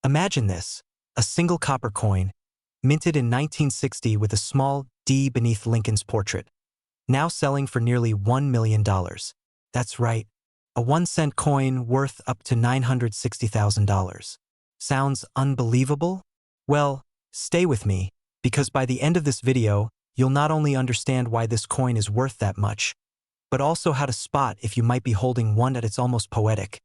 Imagine this, a single copper coin, minted in 1960 with a small D beneath Lincoln's portrait, now selling for nearly $1 million. That's right, a 1-cent coin worth up to $960,000. Sounds unbelievable? Well, stay with me, because by the end of this video, you'll not only understand why this coin is worth that much, but also how to spot if you might be holding one at its almost poetic.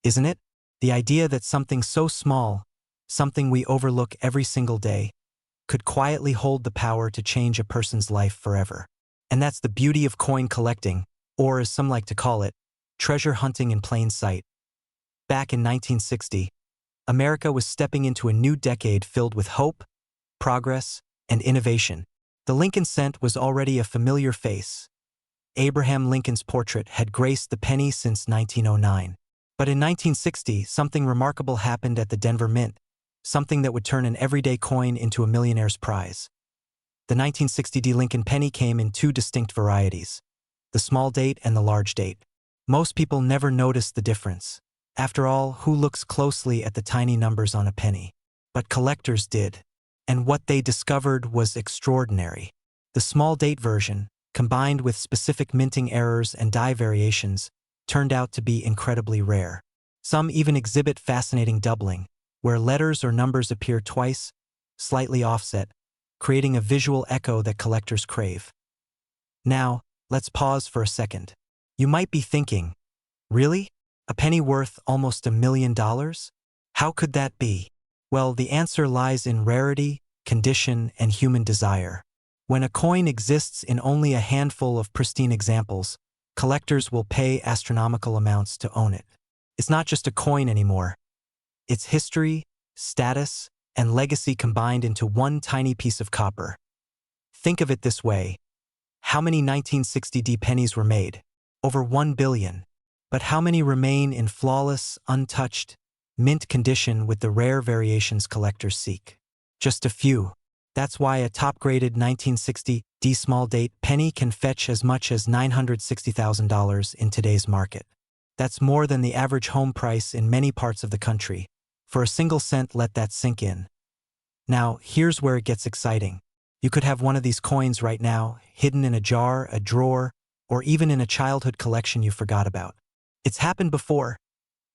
Isn't it? The idea that something so small, something we overlook every single day, could quietly hold the power to change a person's life forever. And that's the beauty of coin collecting, or as some like to call it, treasure hunting in plain sight. Back in 1960, America was stepping into a new decade filled with hope, progress, and innovation. The Lincoln cent was already a familiar face. Abraham Lincoln's portrait had graced the penny since 1909. But in 1960, something remarkable happened at the Denver Mint, something that would turn an everyday coin into a millionaire's prize. The 1960 D Lincoln penny came in two distinct varieties, the small date and the large date. Most people never noticed the difference. After all, who looks closely at the tiny numbers on a penny? But collectors did. And what they discovered was extraordinary. The small date version, combined with specific minting errors and die variations, turned out to be incredibly rare. Some even exhibit fascinating doubling, where letters or numbers appear twice, slightly offset, creating a visual echo that collectors crave. Now, let's pause for a second. You might be thinking, really? A penny worth almost $1 million? How could that be? Well, the answer lies in rarity, condition, and human desire. When a coin exists in only a handful of pristine examples, collectors will pay astronomical amounts to own it. It's not just a coin anymore. It's history, status, and legacy combined into one tiny piece of copper. Think of it this way. How many 1960 D pennies were made? Over 1 billion. But how many remain in flawless, untouched, mint condition with the rare variations collectors seek? Just a few. That's why a top-graded 1960 D small date penny can fetch as much as $960,000 in today's market. That's more than the average home price in many parts of the country. For a single cent, let that sink in. Now, here's where it gets exciting. You could have one of these coins right now, hidden in a jar, a drawer, or even in a childhood collection you forgot about. It's happened before.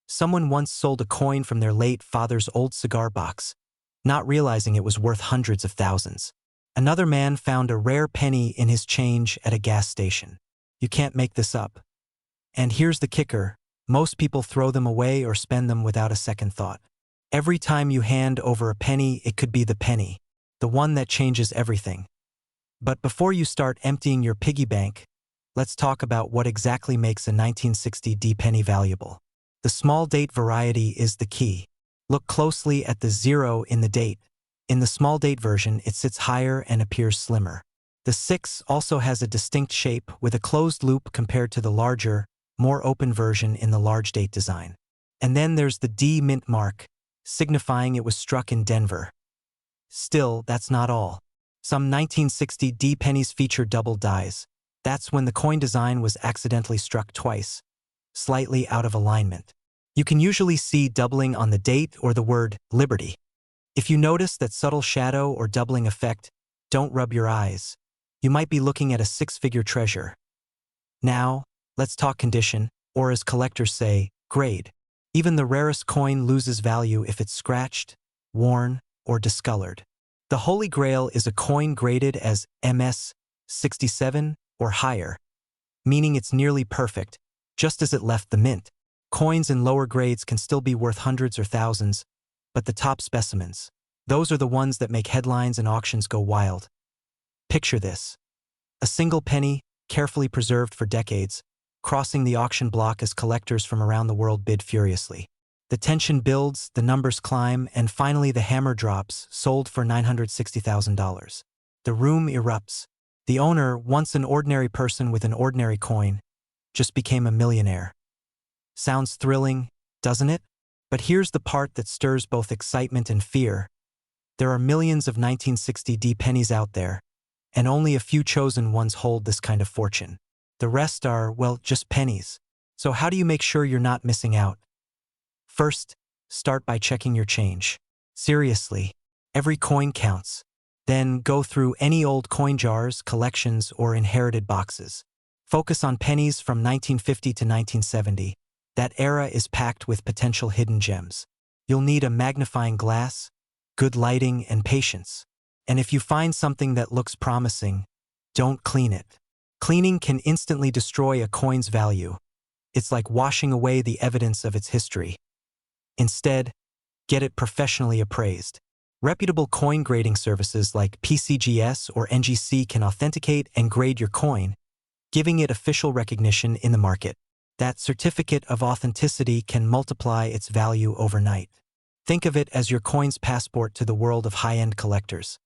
Someone once sold a coin from their late father's old cigar box, not realizing it was worth hundreds of thousands. Another man found a rare penny in his change at a gas station. You can't make this up. And here's the kicker, most people throw them away or spend them without a second thought. Every time you hand over a penny, it could be the penny, the one that changes everything. But before you start emptying your piggy bank, let's talk about what exactly makes a 1960 D penny valuable. The small date variety is the key. Look closely at the 0 in the date. In the small date version, it sits higher and appears slimmer. The 6 also has a distinct shape with a closed loop compared to the larger, more open version in the large date design. And then there's the D mint mark, signifying it was struck in Denver. Still, that's not all. Some 1960 D pennies feature double dies. That's when the coin design was accidentally struck twice, slightly out of alignment. You can usually see doubling on the date or the word Liberty. If you notice that subtle shadow or doubling effect, don't rub your eyes. You might be looking at a six-figure treasure. Now, let's talk condition, or as collectors say, grade. Even the rarest coin loses value if it's scratched, worn, or discolored. The Holy Grail is a coin graded as MS 67 or higher, meaning it's nearly perfect, just as it left the mint. Coins in lower grades can still be worth hundreds or thousands, but the top specimens, those are the ones that make headlines and auctions go wild. Picture this. A single penny, carefully preserved for decades, crossing the auction block as collectors from around the world bid furiously. The tension builds, the numbers climb, and finally the hammer drops, sold for $960,000. The room erupts. The owner, once an ordinary person with an ordinary coin, just became a millionaire. Sounds thrilling, doesn't it? But here's the part that stirs both excitement and fear. There are millions of 1960 D pennies out there, and only a few chosen ones hold this kind of fortune. The rest are, well, just pennies. So how do you make sure you're not missing out? First, start by checking your change. Seriously, every coin counts. Then go through any old coin jars, collections, or inherited boxes. Focus on pennies from 1950 to 1970. That era is packed with potential hidden gems. You'll need a magnifying glass, good lighting, and patience. And if you find something that looks promising, don't clean it. Cleaning can instantly destroy a coin's value. It's like washing away the evidence of its history. Instead, get it professionally appraised. Reputable coin grading services like PCGS or NGC can authenticate and grade your coin, giving it official recognition in the market. That certificate of authenticity can multiply its value overnight. Think of it as your coin's passport to the world of high-end collectors.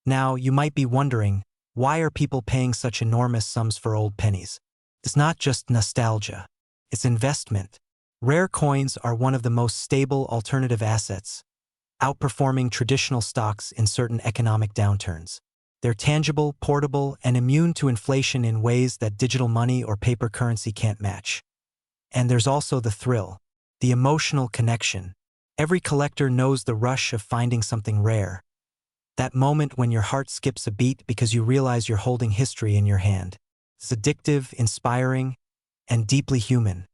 Now, you might be wondering, why are people paying such enormous sums for old pennies? It's not just nostalgia. It's investment. Rare coins are one of the most stable alternative assets, outperforming traditional stocks in certain economic downturns. They're tangible, portable, and immune to inflation in ways that digital money or paper currency can't match. And there's also the thrill, the emotional connection. Every collector knows the rush of finding something rare. That moment when your heart skips a beat because you realize you're holding history in your hand. It's addictive, inspiring, and deeply human.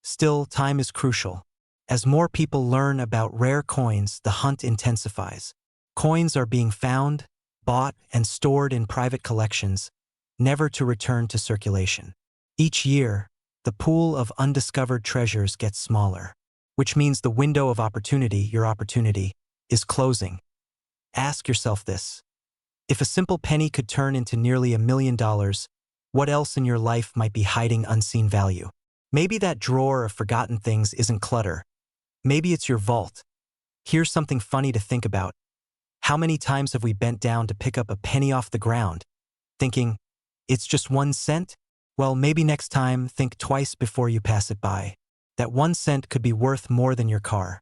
Still, time is crucial. As more people learn about rare coins, the hunt intensifies. Coins are being found, bought, and stored in private collections, never to return to circulation. Each year, the pool of undiscovered treasures gets smaller, which means the window of opportunity, your opportunity, is closing. Ask yourself this. If a simple penny could turn into nearly $1 million, what else in your life might be hiding unseen value? Maybe that drawer of forgotten things isn't clutter. Maybe it's your vault. Here's something funny to think about. How many times have we bent down to pick up a penny off the ground, thinking, it's just 1 cent? Well, maybe next time, think twice before you pass it by. That 1 cent could be worth more than your car.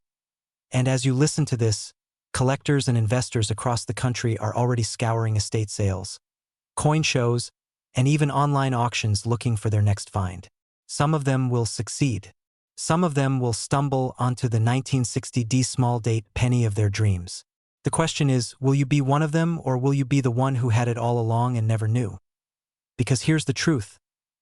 And as you listen to this, collectors and investors across the country are already scouring estate sales, coin shows, and even online auctions looking for their next find. Some of them will succeed. Some of them will stumble onto the 1960 small date penny of their dreams. The question is, will you be one of them, or will you be the one who had it all along and never knew? Because here's the truth.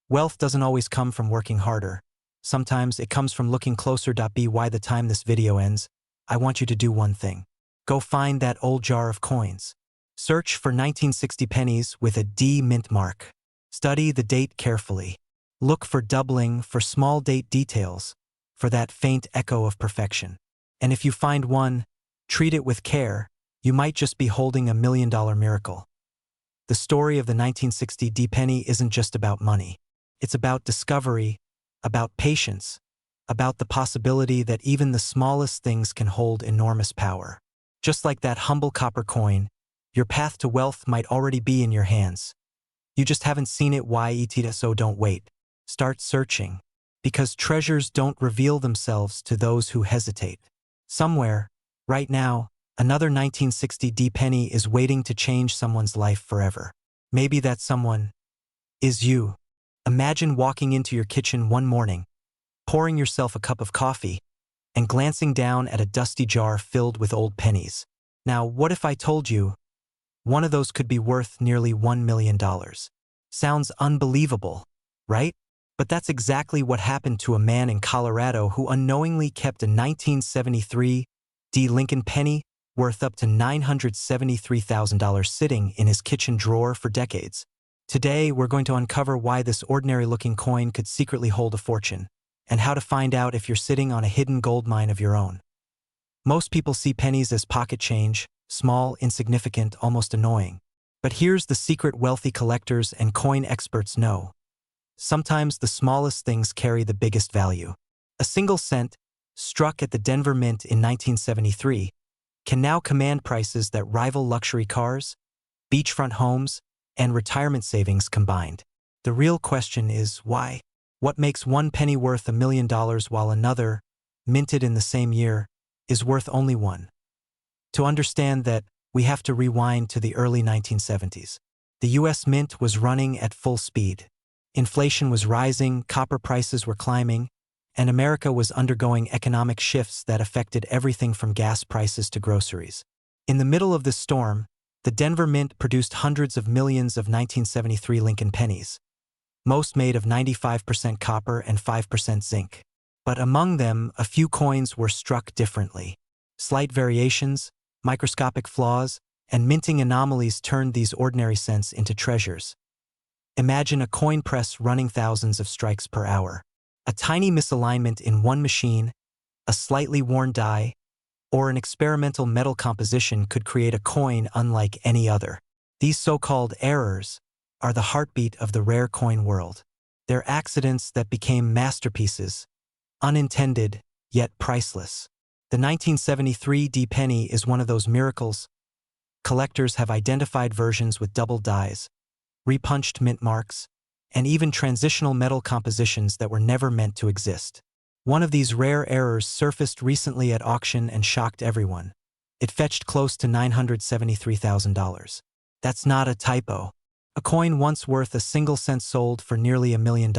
Wealth doesn't always come from working harder. Sometimes it comes from looking closer. By the time this video ends, I want you to do one thing. Go find that old jar of coins. Search for 1960 pennies with a D mint mark. Study the date carefully. Look for doubling, for small date details, for that faint echo of perfection. And if you find one, treat it with care. You might just be holding $1 million miracle. The story of the 1960 D penny isn't just about money. It's about discovery, about patience, about the possibility that even the smallest things can hold enormous power. Just like that humble copper coin, your path to wealth might already be in your hands. You just haven't seen it yet, so don't wait. Start searching, because treasures don't reveal themselves to those who hesitate. Somewhere, right now, another 1960 D penny is waiting to change someone's life forever. Maybe that someone is you. Imagine walking into your kitchen one morning, pouring yourself a cup of coffee, and glancing down at a dusty jar filled with old pennies. Now, what if I told you one of those could be worth nearly $1 million? Sounds unbelievable, right? But that's exactly what happened to a man in Colorado who unknowingly kept a 1973 D Lincoln penny worth up to $973,000 sitting in his kitchen drawer for decades. Today, we're going to uncover why this ordinary-looking coin could secretly hold a fortune, and how to find out if you're sitting on a hidden gold mine of your own. Most people see pennies as pocket change, small, insignificant, almost annoying. But here's the secret wealthy collectors and coin experts know. Sometimes the smallest things carry the biggest value. A single cent, struck at the Denver Mint in 1973, can now command prices that rival luxury cars, beachfront homes, and retirement savings combined. The real question is why? What makes one penny worth $1 million while another, minted in the same year, is worth only $1? To understand that, we have to rewind to the early 1970s. The U.S. Mint was running at full speed. Inflation was rising, copper prices were climbing, and America was undergoing economic shifts that affected everything from gas prices to groceries. In the middle of this storm, the Denver Mint produced hundreds of millions of 1973 Lincoln pennies, most made of 95% copper and 5% zinc. But among them, a few coins were struck differently. Slight variations, microscopic flaws, and minting anomalies turned these ordinary cents into treasures. Imagine a coin press running thousands of strikes per hour. A tiny misalignment in one machine, a slightly worn die, or an experimental metal composition could create a coin unlike any other. These so-called errors are the heartbeat of the rare coin world. They're accidents that became masterpieces, unintended, yet priceless. The 1973 D penny is one of those miracles. Collectors have identified versions with double dies, repunched mint marks, and even transitional metal compositions that were never meant to exist. One of these rare errors surfaced recently at auction and shocked everyone. It fetched close to $973,000. That's not a typo. A coin once worth a single cent sold for nearly $1 million.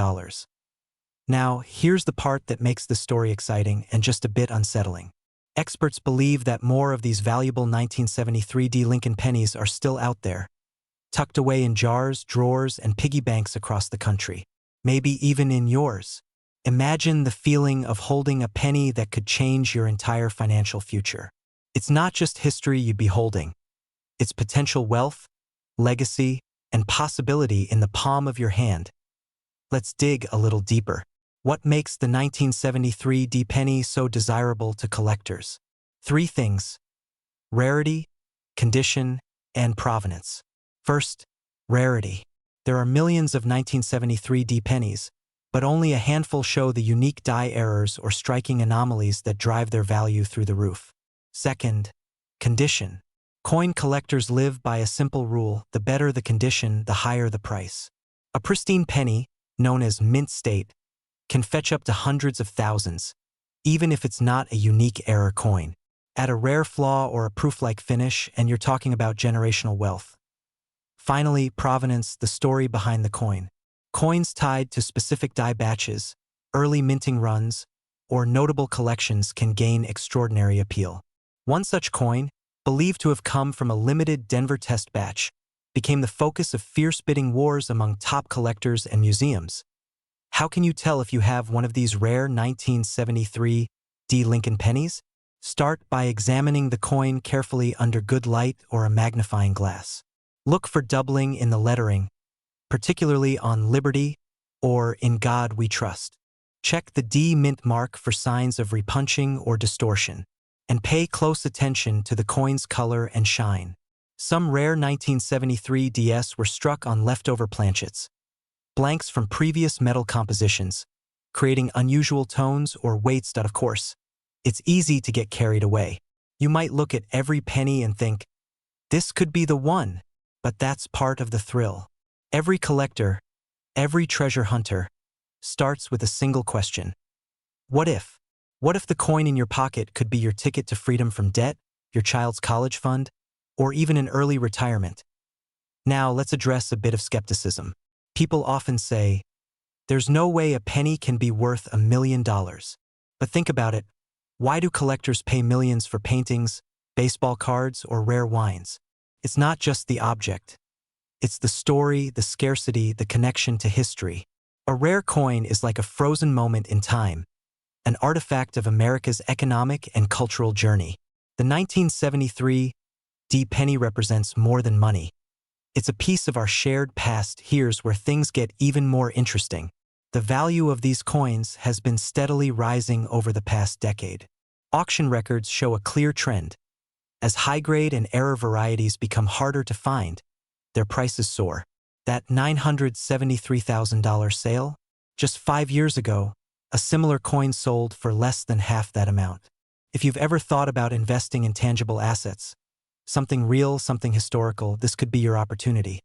Now, here's the part that makes the story exciting and just a bit unsettling. Experts believe that more of these valuable 1973 D Lincoln pennies are still out there, tucked away in jars, drawers, and piggy banks across the country. Maybe even in yours. Imagine the feeling of holding a penny that could change your entire financial future. It's not just history you'd be holding. It's potential wealth, legacy, and possibility in the palm of your hand. Let's dig a little deeper. What makes the 1973 D penny so desirable to collectors? 3 things: rarity, condition, and provenance. First, rarity. There are millions of 1973 D pennies, but only a handful show the unique die errors or striking anomalies that drive their value through the roof. Second, condition. Coin collectors live by a simple rule: the better the condition, the higher the price. A pristine penny, known as mint state, can fetch up to hundreds of thousands, even if it's not a unique error coin. Add a rare flaw or a proof-like finish, and you're talking about generational wealth. Finally, provenance, the story behind the coin. Coins tied to specific die batches, early minting runs, or notable collections can gain extraordinary appeal. One such coin, believed to have come from a limited Denver test batch, became the focus of fierce bidding wars among top collectors and museums. How can you tell if you have one of these rare 1973 D Lincoln pennies? Start by examining the coin carefully under good light or a magnifying glass. Look for doubling in the lettering, particularly on Liberty or In God We Trust. Check the D mint mark for signs of repunching or distortion, and pay close attention to the coin's color and shine. Some rare 1973 DS were struck on leftover planchets, blanks from previous metal compositions, creating unusual tones or weights that, of course, it's easy to get carried away. You might look at every penny and think, this could be the one, but that's part of the thrill. Every collector, every treasure hunter, starts with a single question. What if? What if the coin in your pocket could be your ticket to freedom from debt, your child's college fund, or even an early retirement? Now let's address a bit of skepticism. People often say, there's no way a penny can be worth $1 million. But think about it. Why do collectors pay millions for paintings, baseball cards, or rare wines? It's not just the object. It's the story, the scarcity, the connection to history. A rare coin is like a frozen moment in time, an artifact of America's economic and cultural journey. The 1973 D penny represents more than money. It's a piece of our shared past. Here's where things get even more interesting. The value of these coins has been steadily rising over the past decade. Auction records show a clear trend. As high-grade and error varieties become harder to find, their prices soar. That $973,000 sale? Just 5 years ago, a similar coin sold for less than half that amount. If you've ever thought about investing in tangible assets, something real, something historical, this could be your opportunity.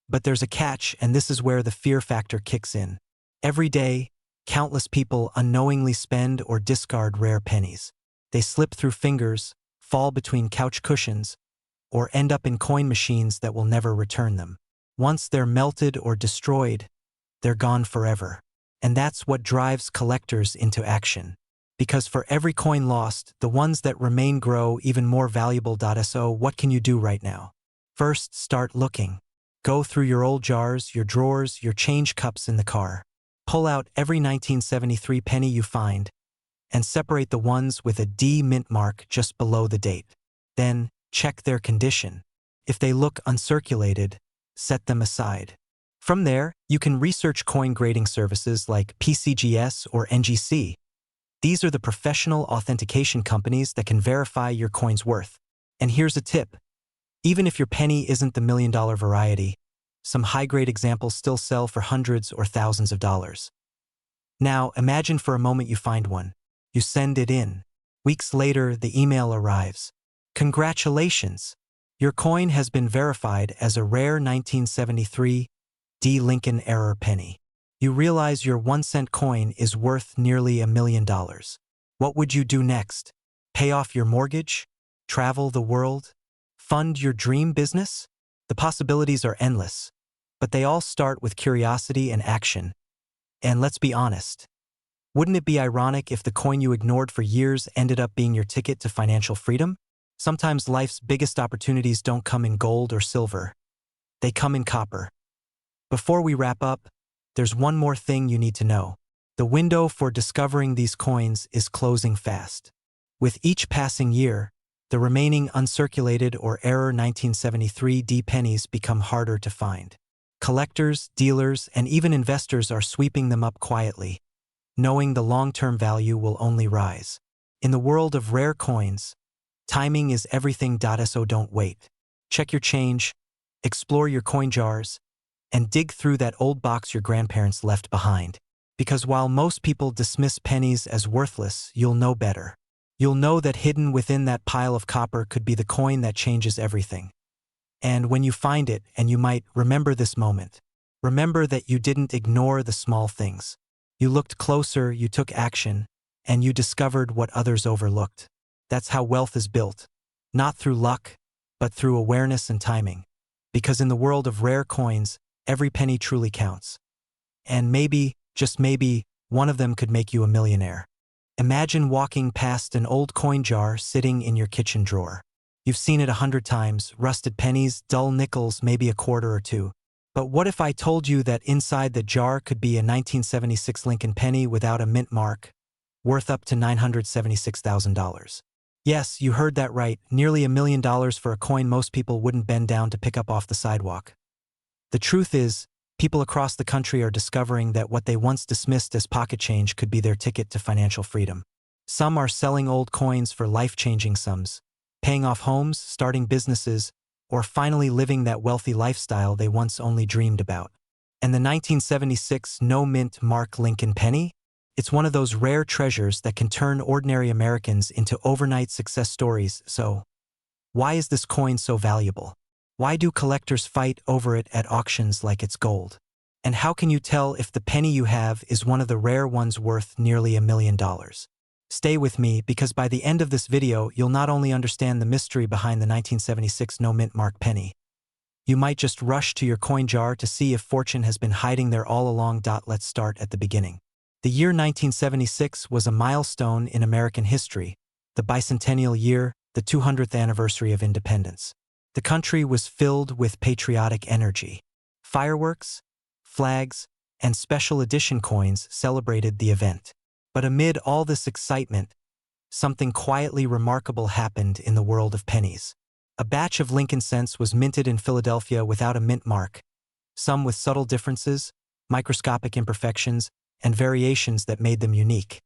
But there's a catch, and this is where the fear factor kicks in. Every day, countless people unknowingly spend or discard rare pennies. They slip through fingers, fall between couch cushions, or end up in coin machines that will never return them. Once they're melted or destroyed, they're gone forever. And that's what drives collectors into action. Because for every coin lost, the ones that remain grow even more valuable. So what can you do right now? First, start looking. Go through your old jars, your drawers, your change cups in the car. Pull out every 1973 penny you find and separate the ones with a D mint mark just below the date. Then, check their condition. If they look uncirculated, set them aside. From there, you can research coin grading services like PCGS or NGC. These are the professional authentication companies that can verify your coin's worth. And here's a tip. Even if your penny isn't the million-dollar variety, some high-grade examples still sell for hundreds or thousands of dollars. Now, imagine for a moment you find one. You send it in. Weeks later, the email arrives. Congratulations! Your coin has been verified as a rare 1973 D. Lincoln error penny. You realize your 1-cent coin is worth nearly $1 million. What would you do next? Pay off your mortgage? Travel the world? Fund your dream business? The possibilities are endless, but they all start with curiosity and action. And let's be honest. Wouldn't it be ironic if the coin you ignored for years ended up being your ticket to financial freedom? Sometimes life's biggest opportunities don't come in gold or silver. They come in copper. Before we wrap up, there's one more thing you need to know. The window for discovering these coins is closing fast. With each passing year, the remaining uncirculated or error 1973 D pennies become harder to find. Collectors, dealers, and even investors are sweeping them up quietly, knowing the long-term value will only rise. In the world of rare coins, timing is everything. So don't wait. Check your change, explore your coin jars, and dig through that old box your grandparents left behind. Because while most people dismiss pennies as worthless, you'll know better. You'll know that hidden within that pile of copper could be the coin that changes everything. And when you find it, and you might remember this moment, remember that you didn't ignore the small things. You looked closer, you took action, and you discovered what others overlooked. That's how wealth is built. Not through luck, but through awareness and timing. Because in the world of rare coins, every penny truly counts. And maybe, just maybe, one of them could make you a millionaire. Imagine walking past an old coin jar sitting in your kitchen drawer. You've seen it 100 times, rusted pennies, dull nickels, maybe a quarter or two. But what if I told you that inside the jar could be a 1976 Lincoln penny without a mint mark, worth up to $976,000? Yes, you heard that right, nearly $1 million for a coin most people wouldn't bend down to pick up off the sidewalk. The truth is, people across the country are discovering that what they once dismissed as pocket change could be their ticket to financial freedom. Some are selling old coins for life-changing sums, paying off homes, starting businesses, or finally living that wealthy lifestyle they once only dreamed about. And the 1976 no-mint mark Lincoln penny? It's one of those rare treasures that can turn ordinary Americans into overnight success stories. So, why is this coin so valuable? Why do collectors fight over it at auctions like it's gold? And how can you tell if the penny you have is one of the rare ones worth nearly $1 million? Stay with me, because by the end of this video, you'll not only understand the mystery behind the 1976 no-mint mark penny. You might just rush to your coin jar to see if fortune has been hiding there all along. Let's start at the beginning. The year 1976 was a milestone in American history, the bicentennial year, the 200th anniversary of independence. The country was filled with patriotic energy. Fireworks, flags, and special edition coins celebrated the event. But amid all this excitement, something quietly remarkable happened in the world of pennies. A batch of Lincoln cents was minted in Philadelphia without a mint mark, some with subtle differences, microscopic imperfections, and variations that made them unique.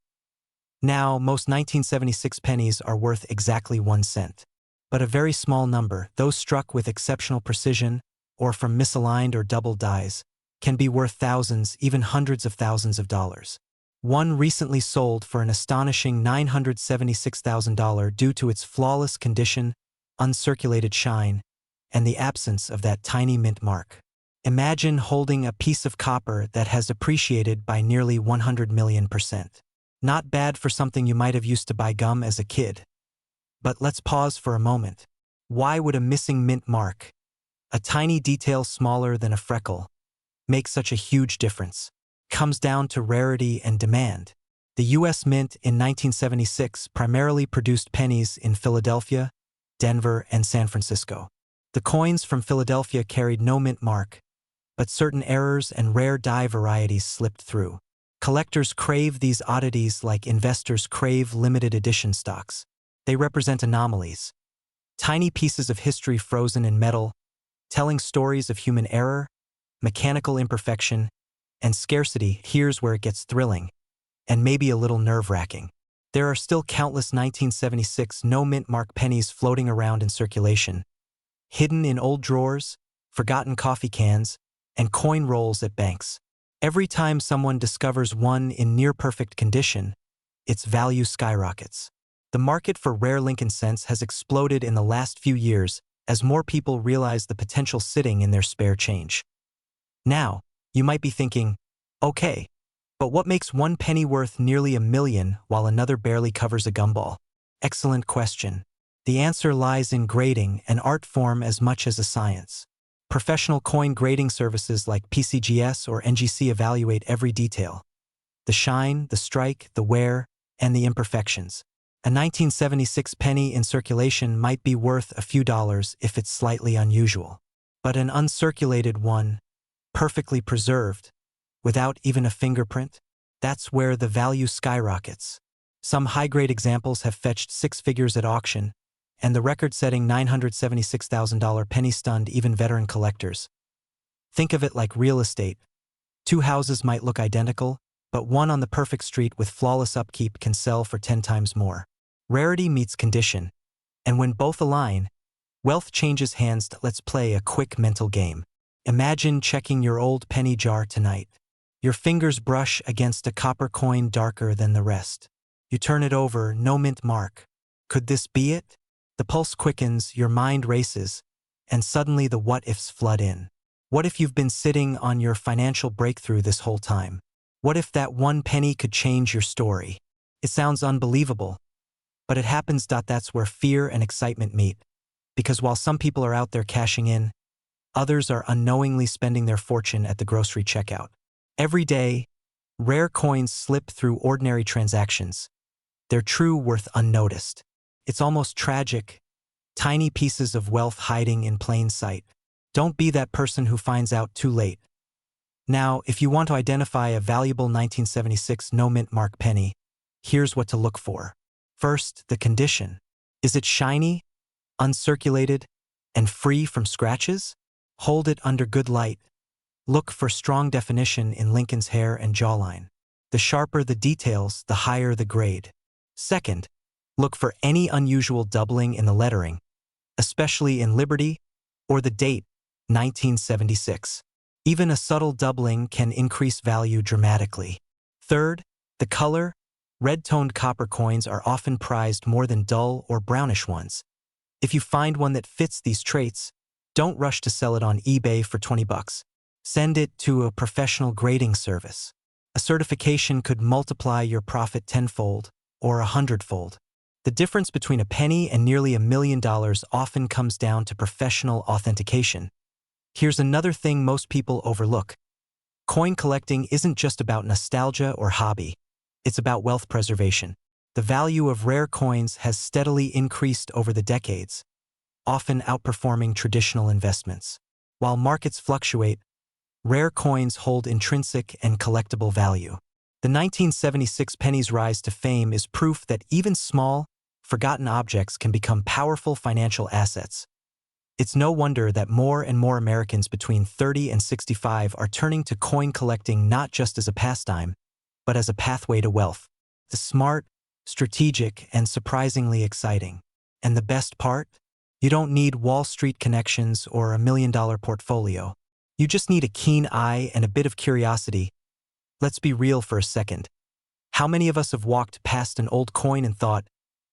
Now, most 1976 pennies are worth exactly 1 cent. But a very small number, those struck with exceptional precision, or from misaligned or double dies, can be worth thousands, even hundreds of thousands of dollars. One recently sold for an astonishing $976,000 due to its flawless condition, uncirculated shine, and the absence of that tiny mint mark. Imagine holding a piece of copper that has appreciated by nearly 100 million%. Not bad for something you might have used to buy gum as a kid. But let's pause for a moment. Why would a missing mint mark, a tiny detail smaller than a freckle, make such a huge difference? comes down to rarity and demand. The U.S. Mint in 1976 primarily produced pennies in Philadelphia, Denver, and San Francisco. The coins from Philadelphia carried no mint mark, but certain errors and rare die varieties slipped through. Collectors crave these oddities like investors crave limited edition stocks. They represent anomalies, tiny pieces of history frozen in metal, telling stories of human error, mechanical imperfection, and scarcity. Here's where it gets thrilling, and maybe a little nerve-wracking. There are still countless 1976 no-mint mark pennies floating around in circulation, hidden in old drawers, forgotten coffee cans, and coin rolls at banks. Every time someone discovers one in near-perfect condition, its value skyrockets. The market for rare Lincoln cents has exploded in the last few years as more people realize the potential sitting in their spare change. Now, you might be thinking, okay, but what makes one penny worth nearly $1 million while another barely covers a gumball? Excellent question. The answer lies in grading, an art form as much as a science. Professional coin grading services like PCGS or NGC evaluate every detail: the shine, the strike, the wear, and the imperfections. A 1976 penny in circulation might be worth a few dollars if it's slightly unusual. But an uncirculated one, perfectly preserved, without even a fingerprint, that's where the value skyrockets. Some high-grade examples have fetched 6 figures at auction, and the record-setting $976,000 penny stunned even veteran collectors. Think of it like real estate. 2 houses might look identical, but one on the perfect street with flawless upkeep can sell for 10 times more. Rarity meets condition, and when both align, wealth changes hands. Let's play a quick mental game. Imagine checking your old penny jar tonight. Your fingers brush against a copper coin darker than the rest. You turn it over, no mint mark. Could this be it? The pulse quickens, your mind races, and suddenly the what-ifs flood in. What if you've been sitting on your financial breakthrough this whole time? What if that one penny could change your story? It sounds unbelievable, but it happens. That's where fear and excitement meet. Because while some people are out there cashing in, others are unknowingly spending their fortune at the grocery checkout. Every day, rare coins slip through ordinary transactions, their true worth unnoticed. It's almost tragic. Tiny pieces of wealth hiding in plain sight. Don't be that person who finds out too late. Now, if you want to identify a valuable 1976 no-mint mark penny, here's what to look for. First, the condition. Is it shiny, uncirculated, and free from scratches? Hold it under good light. Look for strong definition in Lincoln's hair and jawline. The sharper the details, the higher the grade. Second, look for any unusual doubling in the lettering, especially in Liberty or the date, 1976. Even a subtle doubling can increase value dramatically. Third, the color. Red-toned copper coins are often prized more than dull or brownish ones. If you find one that fits these traits, don't rush to sell it on eBay for $20. Send it to a professional grading service. A certification could multiply your profit tenfold or 100-fold. The difference between a penny and nearly $1 million often comes down to professional authentication. Here's another thing most people overlook. Coin collecting isn't just about nostalgia or hobby. It's about wealth preservation. The value of rare coins has steadily increased over the decades, often outperforming traditional investments. While markets fluctuate, rare coins hold intrinsic and collectible value. The 1976 penny's rise to fame is proof that even small, forgotten objects can become powerful financial assets. It's no wonder that more and more Americans between 30 and 65 are turning to coin collecting not just as a pastime, but as a pathway to wealth. The smart, strategic, and surprisingly exciting. And the best part? You don't need Wall Street connections or $1 million portfolio. You just need a keen eye and a bit of curiosity. Let's be real for a second. How many of us have walked past an old coin and thought,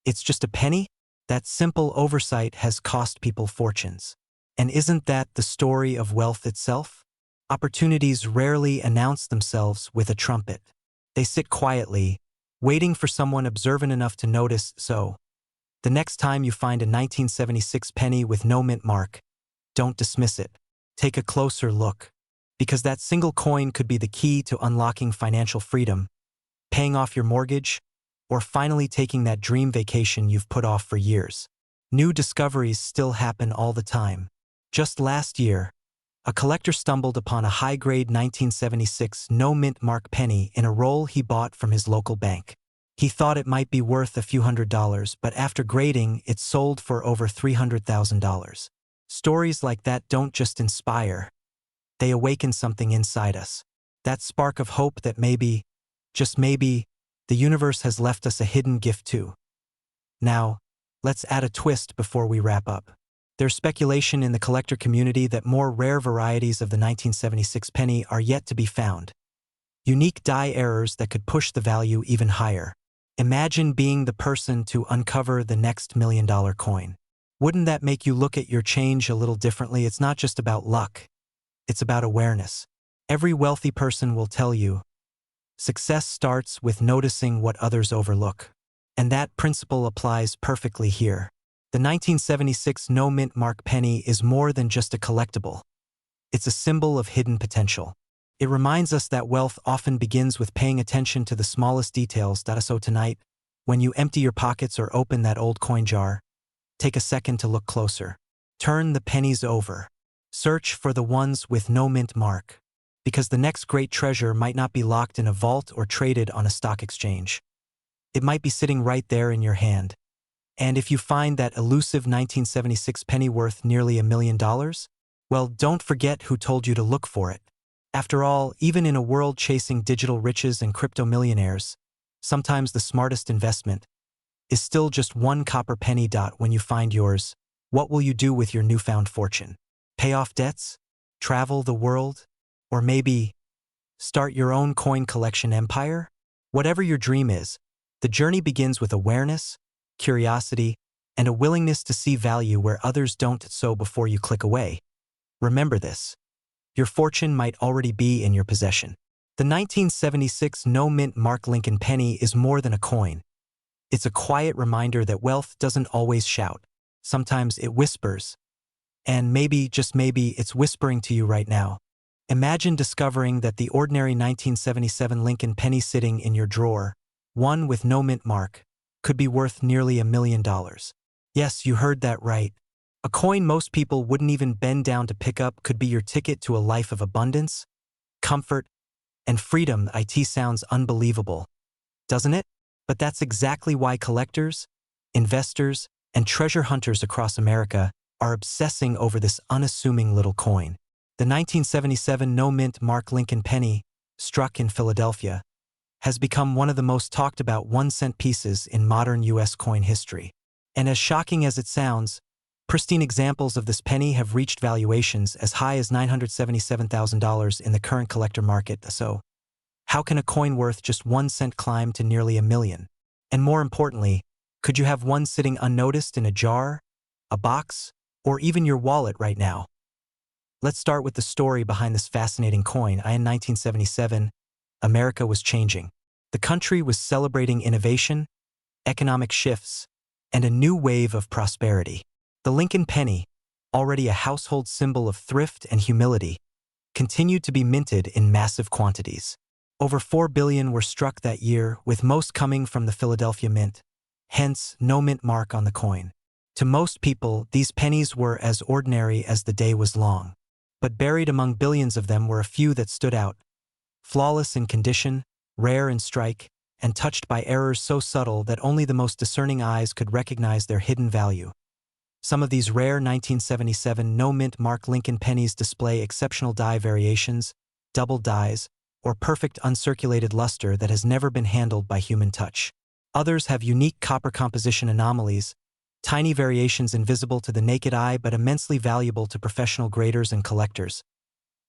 it's just a penny? That simple oversight has cost people fortunes. And isn't that the story of wealth itself? Opportunities rarely announce themselves with a trumpet. They sit quietly, waiting for someone observant enough to notice. So, the next time you find a 1976 penny with no mint mark, don't dismiss it. Take a closer look. Because that single coin could be the key to unlocking financial freedom, paying off your mortgage, or finally taking that dream vacation you've put off for years. New discoveries still happen all the time. Just last year, a collector stumbled upon a high-grade 1976 no-mint mark penny in a roll he bought from his local bank. He thought it might be worth a few $100s, but after grading, it sold for over $300,000. Stories like that don't just inspire, they awaken something inside us. That spark of hope that maybe, just maybe, the universe has left us a hidden gift too. Now, let's add a twist before we wrap up. There's speculation in the collector community that more rare varieties of the 1976 penny are yet to be found. Unique die errors that could push the value even higher. Imagine being the person to uncover the next $1 million coin. Wouldn't that make you look at your change a little differently? It's not just about luck. It's about awareness. Every wealthy person will tell you, success starts with noticing what others overlook. And that principle applies perfectly here. The 1976 no-mint mark penny is more than just a collectible. It's a symbol of hidden potential. It reminds us that wealth often begins with paying attention to the smallest details. So tonight, when you empty your pockets or open that old coin jar, take a second to look closer. Turn the pennies over. Search for the ones with no mint mark, because the next great treasure might not be locked in a vault or traded on a stock exchange. It might be sitting right there in your hand. And if you find that elusive 1976 penny worth nearly $1 million, well, don't forget who told you to look for it. After all, even in a world chasing digital riches and crypto millionaires, sometimes the smartest investment is still just one copper penny. When you find yours, what will you do with your newfound fortune? Pay off debts? Travel the world? Or maybe start your own coin collection empire? Whatever your dream is, the journey begins with awareness, curiosity, and a willingness to see value where others don't. So before you click away, remember this. Your fortune might already be in your possession. The 1976 no-mint mark Lincoln penny is more than a coin. It's a quiet reminder that wealth doesn't always shout. Sometimes it whispers. And maybe, just maybe, it's whispering to you right now. Imagine discovering that the ordinary 1977 Lincoln penny sitting in your drawer, one with no mint mark, could be worth nearly $1 million. Yes, you heard that right. A coin most people wouldn't even bend down to pick up could be your ticket to a life of abundance, comfort, and freedom. It sounds unbelievable, doesn't it? But that's exactly why collectors, investors, and treasure hunters across America are obsessing over this unassuming little coin. The 1977 no-mint mark Lincoln penny, struck in Philadelphia, has become one of the most talked about 1-cent pieces in modern U.S. coin history. And as shocking as it sounds, pristine examples of this penny have reached valuations as high as $977,000 in the current collector market. So, how can a coin worth just 1 cent climb to nearly $1 million? And more importantly, could you have one sitting unnoticed in a jar, a box, or even your wallet right now? Let's start with the story behind this fascinating coin. In 1977, America was changing. The country was celebrating innovation, economic shifts, and a new wave of prosperity. The Lincoln penny, already a household symbol of thrift and humility, continued to be minted in massive quantities. Over 4 billion were struck that year, with most coming from the Philadelphia Mint, hence no mint mark on the coin. To most people, these pennies were as ordinary as the day was long. But buried among billions of them were a few that stood out. Flawless in condition, rare in strike, and touched by errors so subtle that only the most discerning eyes could recognize their hidden value. Some of these rare 1977 no-mint mark Lincoln pennies display exceptional die variations, double dies, or perfect uncirculated luster that has never been handled by human touch. Others have unique copper composition anomalies, tiny variations invisible to the naked eye but immensely valuable to professional graders and collectors.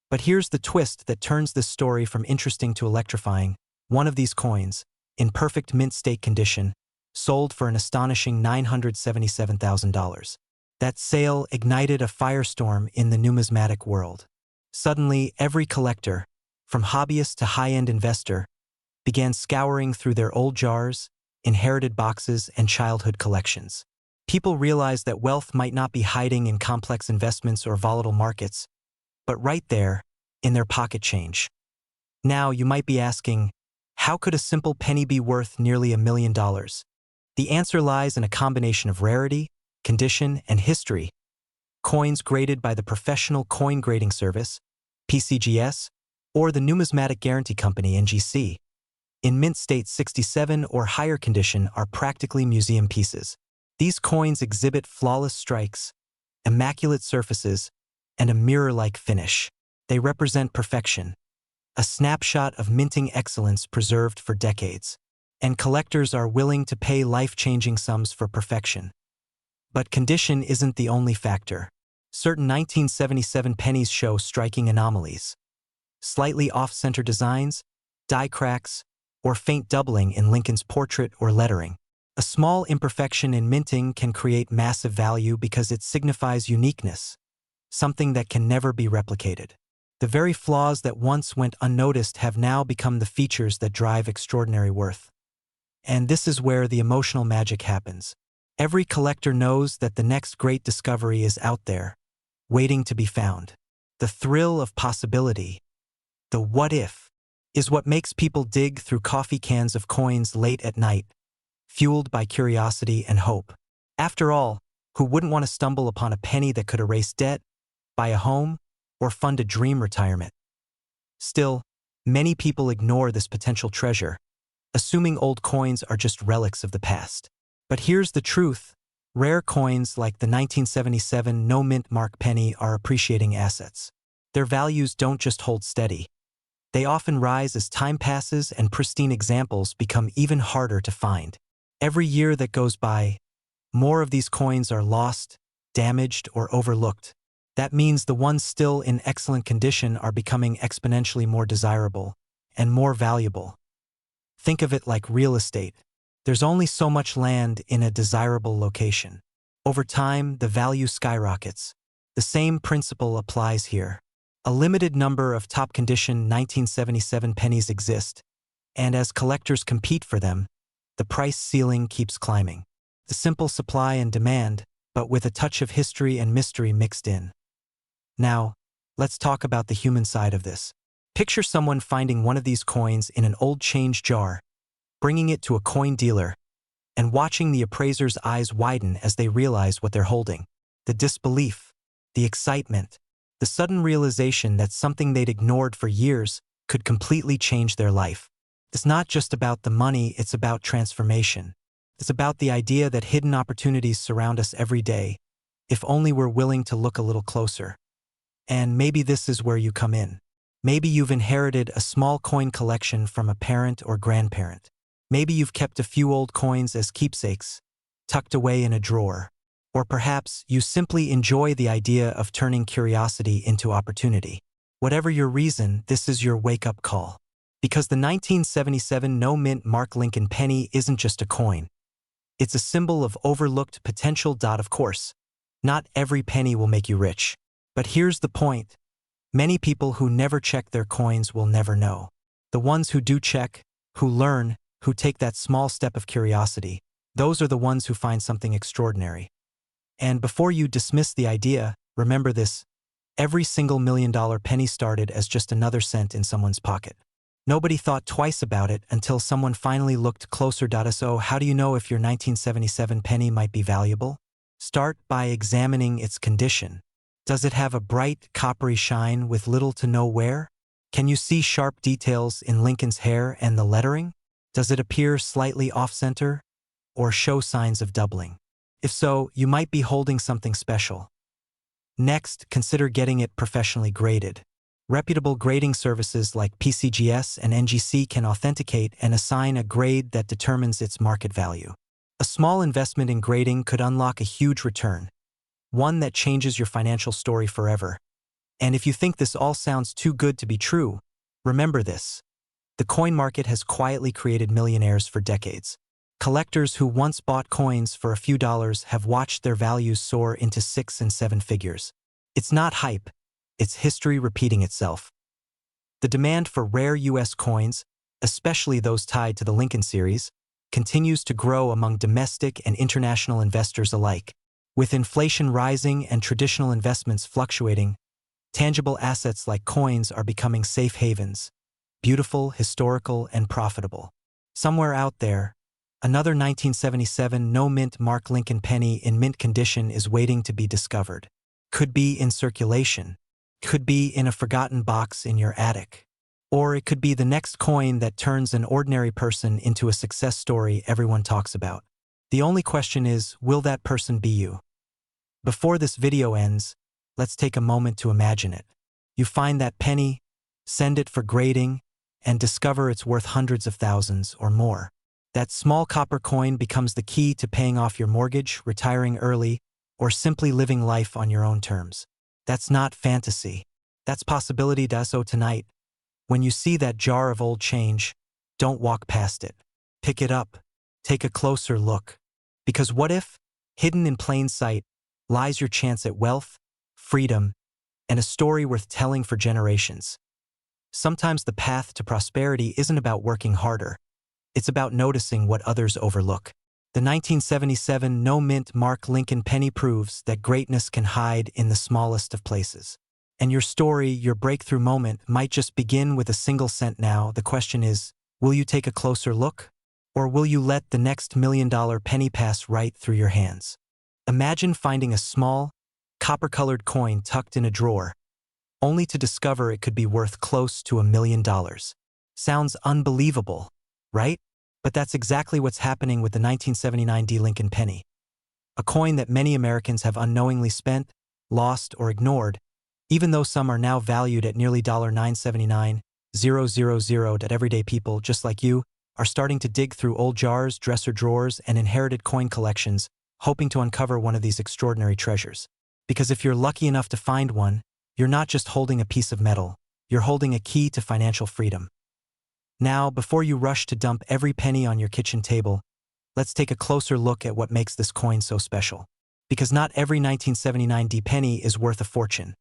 But here's the twist that turns this story from interesting to electrifying. One of these coins, in perfect mint state condition, sold for an astonishing $977,000. That sale ignited a firestorm in the numismatic world. Suddenly, every collector, from hobbyist to high-end investor, began scouring through their old jars, inherited boxes, and childhood collections. People realized that wealth might not be hiding in complex investments or volatile markets, but right there, in their pocket change. Now, you might be asking, how could a simple penny be worth nearly $1 million? The answer lies in a combination of rarity, condition, and history. Coins graded by the Professional Coin Grading Service, PCGS, or the Numismatic Guarantee Company, NGC, in mint state 67 or higher condition are practically museum pieces. These coins exhibit flawless strikes, immaculate surfaces, and a mirror-like finish. They represent perfection, a snapshot of minting excellence preserved for decades. And collectors are willing to pay life-changing sums for perfection. But condition isn't the only factor. Certain 1977 pennies show striking anomalies. Slightly off-center designs, die cracks, or faint doubling in Lincoln's portrait or lettering. A small imperfection in minting can create massive value because it signifies uniqueness, something that can never be replicated. The very flaws that once went unnoticed have now become the features that drive extraordinary worth. And this is where the emotional magic happens. Every collector knows that the next great discovery is out there, waiting to be found. The thrill of possibility, the what if, is what makes people dig through coffee cans of coins late at night, fueled by curiosity and hope. After all, who wouldn't want to stumble upon a penny that could erase debt, buy a home, or fund a dream retirement? Still, many people ignore this potential treasure, assuming old coins are just relics of the past. But here's the truth. Rare coins like the 1977 no-mint mark penny are appreciating assets. Their values don't just hold steady. They often rise as time passes and pristine examples become even harder to find. Every year that goes by, more of these coins are lost, damaged, or overlooked. That means the ones still in excellent condition are becoming exponentially more desirable and more valuable. Think of it like real estate. There's only so much land in a desirable location. Over time, the value skyrockets. The same principle applies here. A limited number of top-condition 1977 pennies exist, and as collectors compete for them, the price ceiling keeps climbing. The simple supply and demand, but with a touch of history and mystery mixed in. Now, let's talk about the human side of this. Picture someone finding one of these coins in an old change jar, bringing it to a coin dealer, and watching the appraiser's eyes widen as they realize what they're holding. The disbelief, the excitement, the sudden realization that something they'd ignored for years could completely change their life. It's not just about the money, it's about transformation. It's about the idea that hidden opportunities surround us every day, if only we're willing to look a little closer. And maybe this is where you come in. Maybe you've inherited a small coin collection from a parent or grandparent. Maybe you've kept a few old coins as keepsakes, tucked away in a drawer. Or perhaps you simply enjoy the idea of turning curiosity into opportunity. Whatever your reason, this is your wake-up call. Because the 1977 no-mint Mark Lincoln penny isn't just a coin. It's a symbol of overlooked potential. Of course, not every penny will make you rich. But here's the point. Many people who never check their coins will never know. The ones who do check, who learn, who take that small step of curiosity, those are the ones who find something extraordinary. And before you dismiss the idea, remember this: every single $1 million penny started as just another cent in someone's pocket. Nobody thought twice about it until someone finally looked closer. So how do you know if your 1977 penny might be valuable? Start by examining its condition. Does it have a bright, coppery shine with little to no wear? Can you see sharp details in Lincoln's hair and the lettering? Does it appear slightly off-center or show signs of doubling? If so, you might be holding something special. Next, consider getting it professionally graded. Reputable grading services like PCGS and NGC can authenticate and assign a grade that determines its market value. A small investment in grading could unlock a huge return, one that changes your financial story forever. And if you think this all sounds too good to be true, remember this: the coin market has quietly created millionaires for decades. Collectors who once bought coins for a few dollars have watched their values soar into 6 and 7 figures. It's not hype, it's history repeating itself. The demand for rare U.S. coins, especially those tied to the Lincoln series, continues to grow among domestic and international investors alike. With inflation rising and traditional investments fluctuating, Tangible assets like coins are becoming safe havens, beautiful, historical, and profitable. Somewhere out there, another 1977 no-mint Mark Lincoln penny in mint condition is waiting to be discovered. Could be in circulation, could be in a forgotten box in your attic, or it could be the next coin that turns an ordinary person into a success story everyone talks about. The only question is, will that person be you? Before this video ends, let's take a moment to imagine it. You find that penny, send it for grading, and discover it's worth hundreds of thousands or more. That small copper coin becomes the key to paying off your mortgage, retiring early, or simply living life on your own terms. That's not fantasy. That's possibility. So tonight, when you see that jar of old change, don't walk past it. Pick it up. Take a closer look. Because what if, hidden in plain sight, lies your chance at wealth, freedom, and a story worth telling for generations? Sometimes the path to prosperity isn't about working harder. It's about noticing what others overlook. The 1977 no-mint Mark Lincoln penny proves that greatness can hide in the smallest of places. And your story, your breakthrough moment, might just begin with a single cent. Now, the question is, will you take a closer look? Or will you let the next $1 million penny pass right through your hands? Imagine finding a small, copper-colored coin tucked in a drawer, only to discover it could be worth close to $1 million. Sounds unbelievable, right? But that's exactly what's happening with the 1979 Lincoln penny. A coin that many Americans have unknowingly spent, lost, or ignored, even though some are now valued at nearly $979,000. That everyday people, just like you, are starting to dig through old jars, dresser drawers, and inherited coin collections, hoping to uncover one of these extraordinary treasures. Because if you're lucky enough to find one, you're not just holding a piece of metal, you're holding a key to financial freedom. Now, before you rush to dump every penny on your kitchen table, let's take a closer look at what makes this coin so special. Because not every 1979 penny is worth a fortune.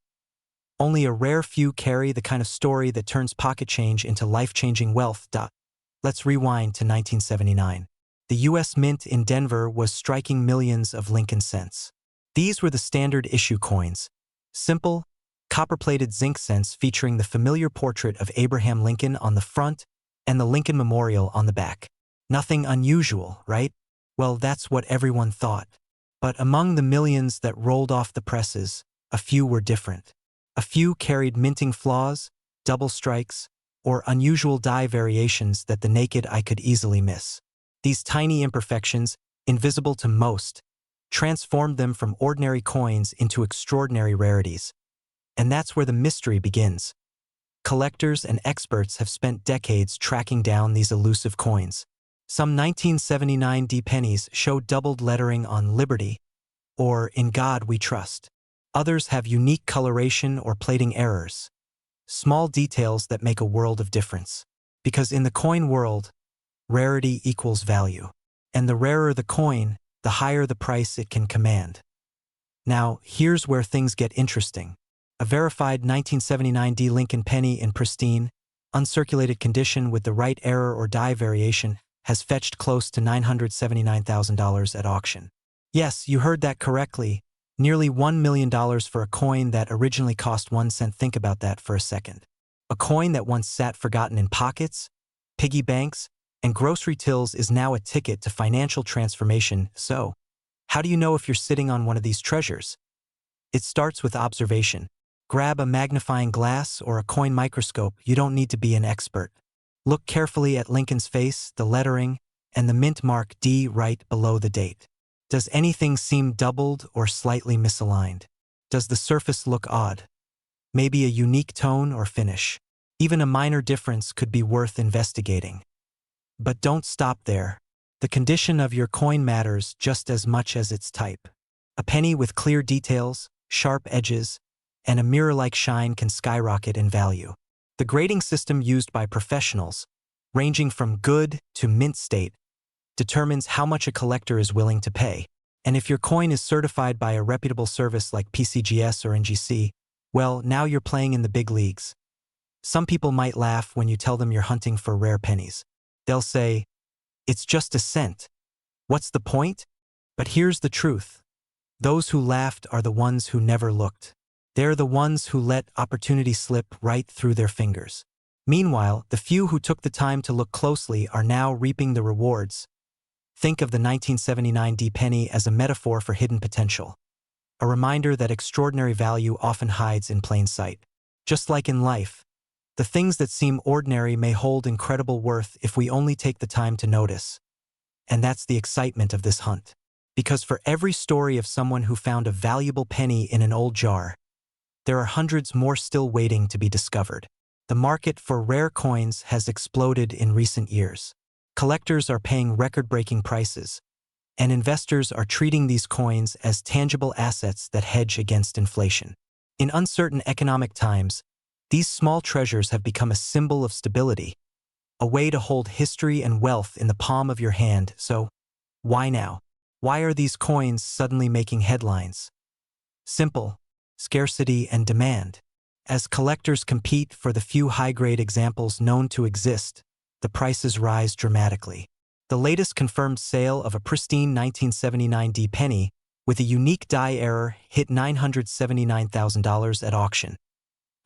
Only a rare few carry the kind of story that turns pocket change into life-changing wealth. Let's rewind to 1979. The U.S. Mint in Denver was striking millions of Lincoln cents. These were the standard issue coins, simple, copper-plated zinc cents featuring the familiar portrait of Abraham Lincoln on the front and the Lincoln Memorial on the back. Nothing unusual, right? Well, that's what everyone thought. But among the millions that rolled off the presses, a few were different. A few carried minting flaws, double strikes, or unusual die variations that the naked eye could easily miss. These tiny imperfections, invisible to most, transformed them from ordinary coins into extraordinary rarities. And that's where the mystery begins. Collectors and experts have spent decades tracking down these elusive coins. Some 1979 pennies show doubled lettering on Liberty, or In God We Trust. Others have unique coloration or plating errors. Small details that make a world of difference. Because in the coin world, rarity equals value. And the rarer the coin, the higher the price it can command. Now, here's where things get interesting. A verified 1979 Lincoln penny in pristine, uncirculated condition with the right error or die variation has fetched close to $979,000 at auction. Yes, you heard that correctly. Nearly $1 million for a coin that originally cost 1 cent. Think about that for a second. A coin that once sat forgotten in pockets, piggy banks, and grocery tills is now a ticket to financial transformation. So, how do you know if you're sitting on one of these treasures? It starts with observation. Grab a magnifying glass or a coin microscope. You don't need to be an expert. Look carefully at Lincoln's face, the lettering, and the mint mark D right below the date. Does anything seem doubled or slightly misaligned? Does the surface look odd? Maybe a unique tone or finish? Even a minor difference could be worth investigating. But don't stop there. The condition of your coin matters just as much as its type. A penny with clear details, sharp edges, and a mirror-like shine can skyrocket in value. The grading system used by professionals, ranging from good to mint state, determines how much a collector is willing to pay. And if your coin is certified by a reputable service like PCGS or NGC, well, now you're playing in the big leagues. Some people might laugh when you tell them you're hunting for rare pennies. They'll say, "It's just a cent. What's the point?" But here's the truth. Those who laughed are the ones who never looked. They're the ones who let opportunity slip right through their fingers. Meanwhile, the few who took the time to look closely are now reaping the rewards. Think of the 1979 D penny as a metaphor for hidden potential, a reminder that extraordinary value often hides in plain sight. Just like in life, the things that seem ordinary may hold incredible worth if we only take the time to notice. And that's the excitement of this hunt. Because for every story of someone who found a valuable penny in an old jar, there are hundreds more still waiting to be discovered. The market for rare coins has exploded in recent years. Collectors are paying record-breaking prices, and investors are treating these coins as tangible assets that hedge against inflation. In uncertain economic times, these small treasures have become a symbol of stability, a way to hold history and wealth in the palm of your hand. So, why now? Why are these coins suddenly making headlines? Simple: scarcity and demand. As collectors compete for the few high-grade examples known to exist, the prices rise dramatically. The latest confirmed sale of a pristine 1979 D penny with a unique die error hit $979,000 at auction,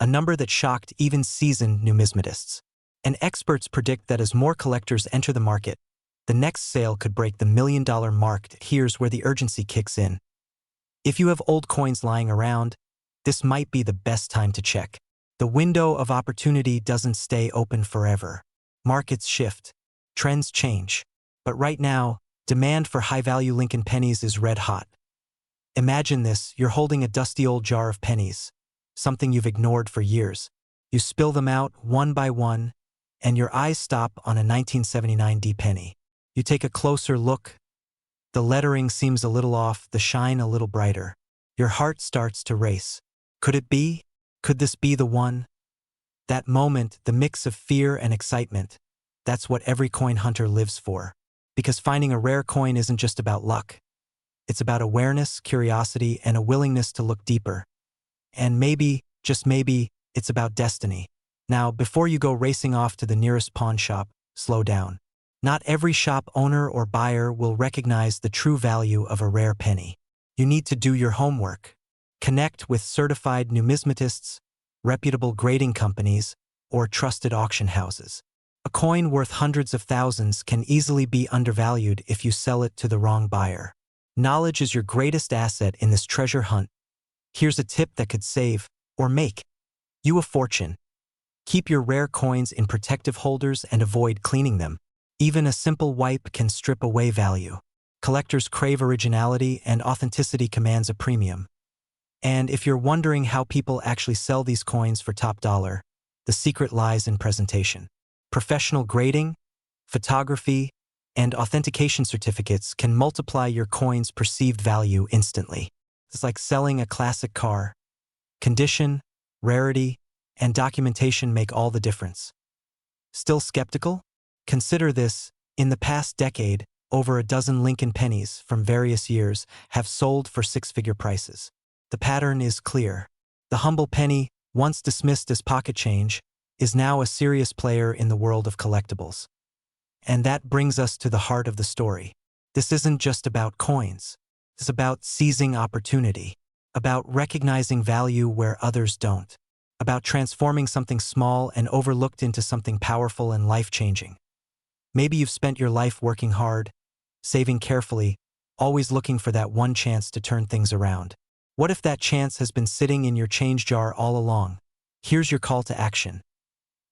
a number that shocked even seasoned numismatists. And experts predict that as more collectors enter the market, the next sale could break the $1 million mark. Here's where the urgency kicks in. If you have old coins lying around, this might be the best time to check. The window of opportunity doesn't stay open forever. Markets shift, trends change. But right now, demand for high-value Lincoln pennies is red hot. Imagine this: you're holding a dusty old jar of pennies, something you've ignored for years. You spill them out one by one, and your eyes stop on a 1979 D penny. You take a closer look. The lettering seems a little off, the shine a little brighter. Your heart starts to race. Could it be? Could this be the one? That moment, the mix of fear and excitement, that's what every coin hunter lives for. Because finding a rare coin isn't just about luck. It's about awareness, curiosity, and a willingness to look deeper. And maybe, just maybe, it's about destiny. Now, before you go racing off to the nearest pawn shop, slow down. Not every shop owner or buyer will recognize the true value of a rare penny. You need to do your homework. Connect with certified numismatists, reputable grading companies, or trusted auction houses. A coin worth hundreds of thousands can easily be undervalued if you sell it to the wrong buyer. Knowledge is your greatest asset in this treasure hunt. Here's a tip that could save, or make, you a fortune. Keep your rare coins in protective holders and avoid cleaning them. Even a simple wipe can strip away value. Collectors crave originality, and authenticity commands a premium. And if you're wondering how people actually sell these coins for top dollar, the secret lies in presentation. Professional grading, photography, and authentication certificates can multiply your coin's perceived value instantly. It's like selling a classic car. Condition, rarity, and documentation make all the difference. Still skeptical? Consider this: in the past decade, over a dozen Lincoln pennies from various years have sold for six-figure prices. The pattern is clear. The humble penny, once dismissed as pocket change, is now a serious player in the world of collectibles. And that brings us to the heart of the story. This isn't just about coins. It's about seizing opportunity, about recognizing value where others don't, about transforming something small and overlooked into something powerful and life-changing. Maybe you've spent your life working hard, saving carefully, always looking for that one chance to turn things around. What if that chance has been sitting in your change jar all along? Here's your call to action.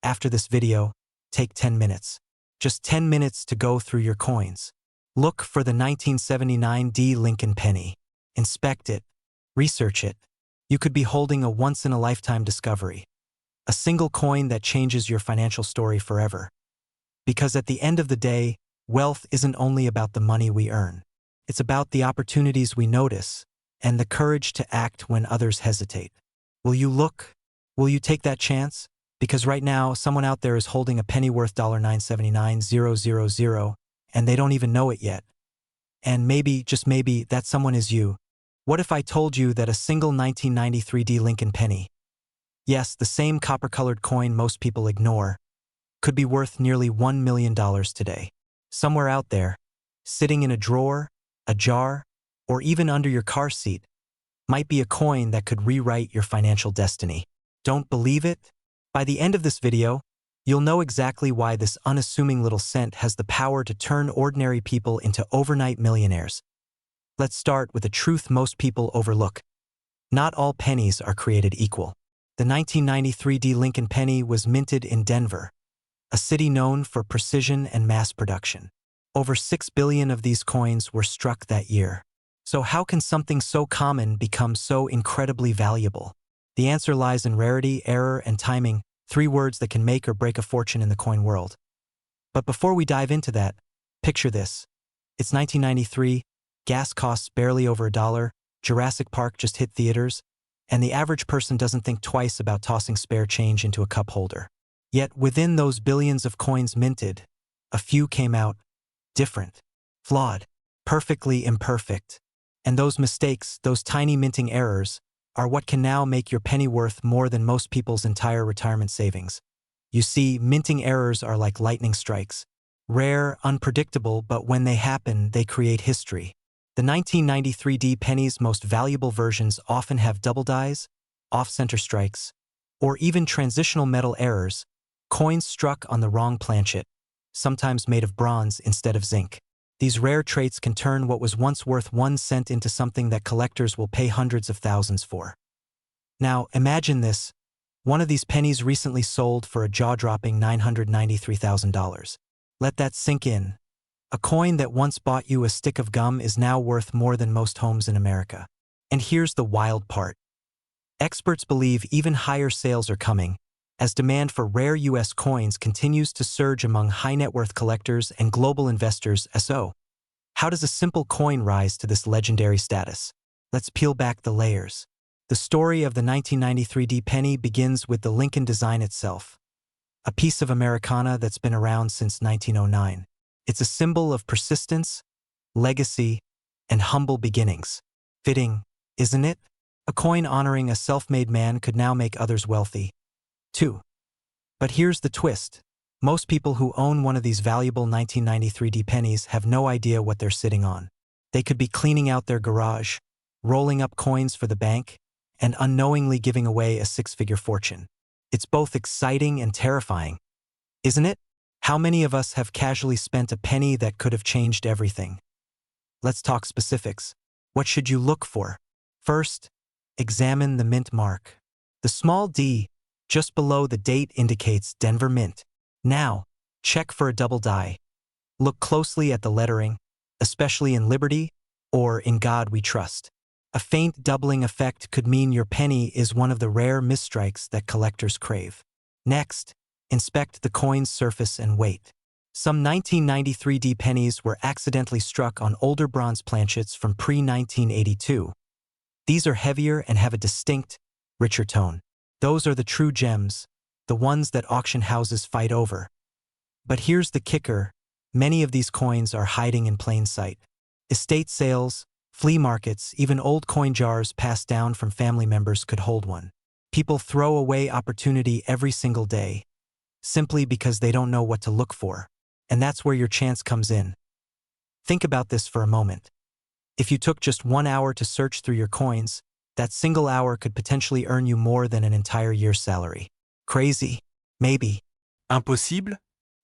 After this video, take 10 minutes. Just 10 minutes to go through your coins. Look for the 1979 D Lincoln penny. Inspect it. Research it. You could be holding a once-in-a-lifetime discovery. A single coin that changes your financial story forever. Because at the end of the day, wealth isn't only about the money we earn. It's about the opportunities we notice and the courage to act when others hesitate. Will you look? Will you take that chance? Because right now, someone out there is holding a penny worth $979,000, and they don't even know it yet. And maybe, just maybe, that someone is you. What if I told you that a single 1993 D Lincoln penny, yes, the same copper-colored coin most people ignore, could be worth nearly $1 million today? Somewhere out there, sitting in a drawer, a jar, or even under your car seat, might be a coin that could rewrite your financial destiny. Don't believe it? By the end of this video, you'll know exactly why this unassuming little cent has the power to turn ordinary people into overnight millionaires. Let's start with a truth most people overlook. Not all pennies are created equal. The 1993 D. Lincoln penny was minted in Denver, a city known for precision and mass production. Over 6 billion of these coins were struck that year. So how can something so common become so incredibly valuable? The answer lies in rarity, error, and timing, 3 words that can make or break a fortune in the coin world. But before we dive into that, picture this. It's 1993, gas costs barely over $1, Jurassic Park just hit theaters, and the average person doesn't think twice about tossing spare change into a cup holder. Yet within those billions of coins minted, a few came out different, flawed, perfectly imperfect. And those mistakes, those tiny minting errors, are what can now make your penny worth more than most people's entire retirement savings. You see, minting errors are like lightning strikes. Rare, unpredictable, but when they happen, they create history. The 1993 D penny's most valuable versions often have double dies, off-center strikes, or even transitional metal errors, coins struck on the wrong planchet, sometimes made of bronze instead of zinc. These rare traits can turn what was once worth 1 cent into something that collectors will pay hundreds of thousands for. Now, imagine this. One of these pennies recently sold for a jaw-dropping $993,000. Let that sink in. A coin that once bought you a stick of gum is now worth more than most homes in America. And here's the wild part. Experts believe even higher sales are coming, as demand for rare U.S. coins continues to surge among high-net-worth collectors and global investors. So, how does a simple coin rise to this legendary status? Let's peel back the layers. The story of the 1993 D penny begins with the Lincoln design itself, a piece of Americana that's been around since 1909. It's a symbol of persistence, legacy, and humble beginnings. Fitting, isn't it? A coin honoring a self-made man could now make others wealthy, too. But here's the twist. Most people who own one of these valuable 1993 D pennies have no idea what they're sitting on. They could be cleaning out their garage, rolling up coins for the bank, and unknowingly giving away a 6-figure fortune. It's both exciting and terrifying, isn't it? How many of us have casually spent a penny that could have changed everything? Let's talk specifics. What should you look for? First, examine the mint mark. The small D, just below the date, indicates Denver Mint. Now, check for a double die. Look closely at the lettering, especially in Liberty or In God We Trust. A faint doubling effect could mean your penny is one of the rare misstrikes that collectors crave. Next, inspect the coin's surface and weight. Some 1993 D pennies were accidentally struck on older bronze planchets from pre-1982. These are heavier and have a distinct, richer tone. Those are the true gems, the ones that auction houses fight over. But here's the kicker. Many of these coins are hiding in plain sight. Estate sales, flea markets, even old coin jars passed down from family members could hold one. People throw away opportunity every single day, simply because they don't know what to look for. And that's where your chance comes in. Think about this for a moment. If you took just 1 hour to search through your coins, that single hour could potentially earn you more than an entire year's salary. Crazy? Maybe. Impossible?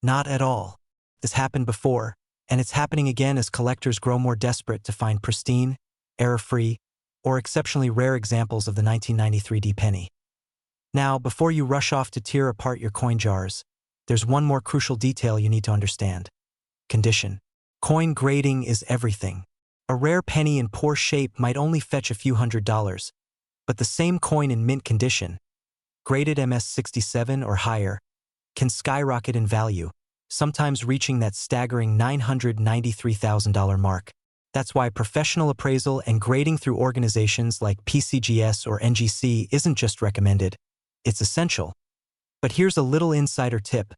Not at all. This happened before, and it's happening again as collectors grow more desperate to find pristine, error-free, or exceptionally rare examples of the 1993 D penny. Now, before you rush off to tear apart your coin jars, there's one more crucial detail you need to understand. Condition. Coin grading is everything. A rare penny in poor shape might only fetch a few $100s, but the same coin in mint condition, graded MS67 or higher, can skyrocket in value, sometimes reaching that staggering $993,000 mark. That's why professional appraisal and grading through organizations like PCGS or NGC isn't just recommended, it's essential. But here's a little insider tip.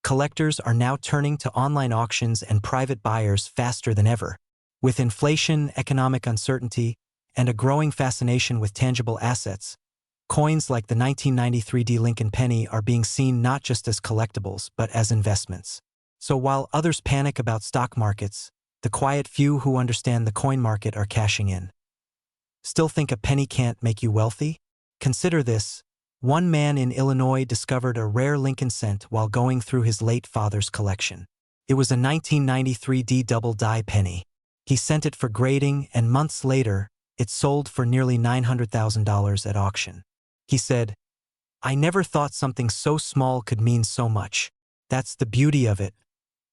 Collectors are now turning to online auctions and private buyers faster than ever. With inflation, economic uncertainty, and a growing fascination with tangible assets, coins like the 1993 D Lincoln penny are being seen not just as collectibles but as investments. So while others panic about stock markets, the quiet few who understand the coin market are cashing in. Still think a penny can't make you wealthy? Consider this. One man in Illinois discovered a rare Lincoln cent while going through his late father's collection. It was a 1993 D double die penny. He sent it for grading, and months later, it sold for nearly $900,000 at auction. He said, "I never thought something so small could mean so much." That's the beauty of it.